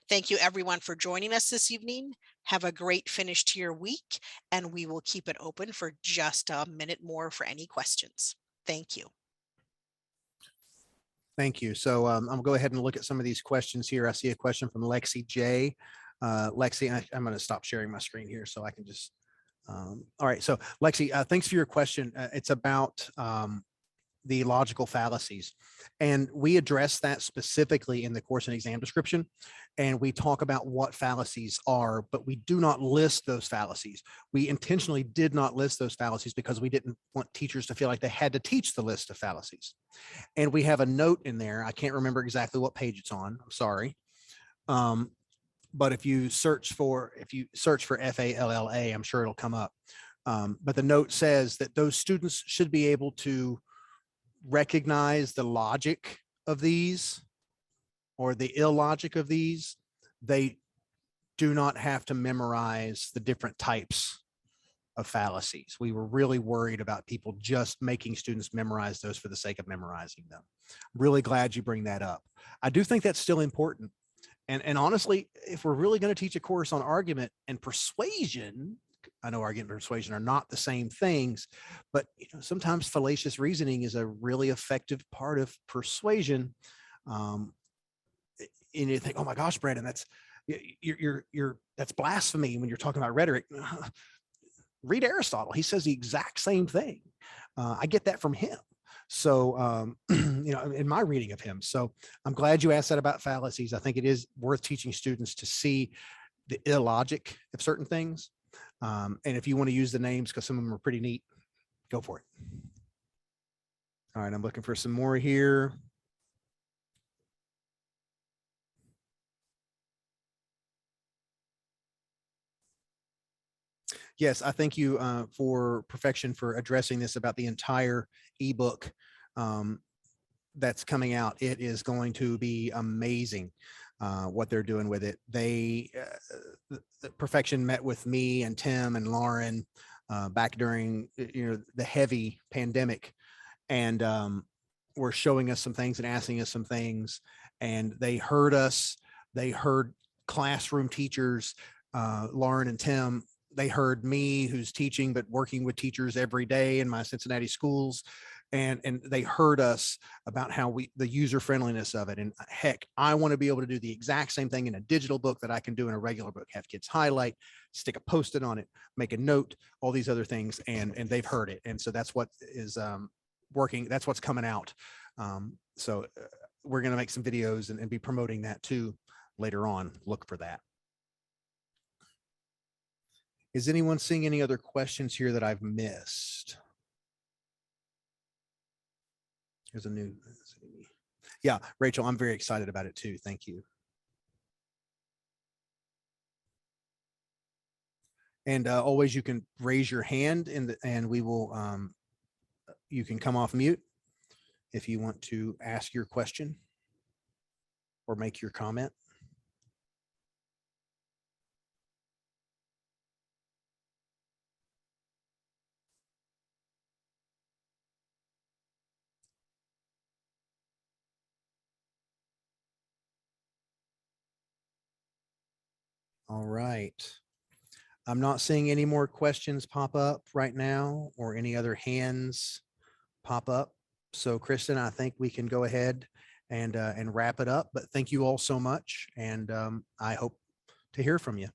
A: Thank you everyone for joining us this evening. Have a great finish to your week, and we will keep it open for just a minute more for any questions. Thank you.
B: Thank you. So I'll go ahead and look at some of these questions here. I see a question from Lexi J. Lexi, I'm going to stop sharing my screen here so I can just, all right. So Lexi, thanks for your question. It's about the logical fallacies. And we address that specifically in the course and exam description. And we talk about what fallacies are, but we do not list those fallacies. We intentionally did not list those fallacies because we didn't want teachers to feel like they had to teach the list of fallacies. And we have a note in there. I can't remember exactly what page it's on. I'm sorry. But if you search for FALLA, I'm sure it'll come up. But the note says that those students should be able to recognize the logic of these or the illogic of these. They do not have to memorize the different types of fallacies. We were really worried about people just making students memorize those for the sake of memorizing them. Really glad you bring that up. I do think that's still important. And honestly, if we're really going to teach a course on argument and persuasion, I know argument and persuasion are not the same things, but sometimes fallacious reasoning is a really effective part of persuasion. And you think, oh my gosh, Brandon, that's blasphemy when you're talking about rhetoric. Read Aristotle. He says the exact same thing. I get that from him. So, in my reading of him. So I'm glad you asked that about fallacies. I think it is worth teaching students to see the illogic of certain things. And if you want to use the names, because some of them are pretty neat, go for it. All right, I'm looking for some more here. Yes, I thank you for Perfection for addressing this about the entire ebook that's coming out. It is going to be amazing what they're doing with it. They Perfection met with me and Tim and Lauren back during the heavy pandemic, and were showing us some things and asking us some things, and they heard us. They heard classroom teachers, Lauren and Tim. They heard me, who's teaching but working with teachers every day in my Cincinnati schools. And they heard us about how the user friendliness of it. And heck, I want to be able to do the exact same thing in a digital book that I can do in a regular book, have kids highlight, stick a Post-it on it, make a note, all these other things. And they've heard it. And so that's what is working. That's what's coming out. So we're going to make some videos and be promoting that too later on. Look for that. Is anyone seeing any other questions here that I've missed? Here's a new, yeah, Rachel, I'm very excited about it too. Thank you. And always you can raise your hand and we will, you can come off mute if you want to ask your question or make your comment. All right. I'm not seeing any more questions pop up right now or any other hands pop up. So Kristen, I think we can go ahead and wrap it up, but thank you all so much. And I hope to hear from you.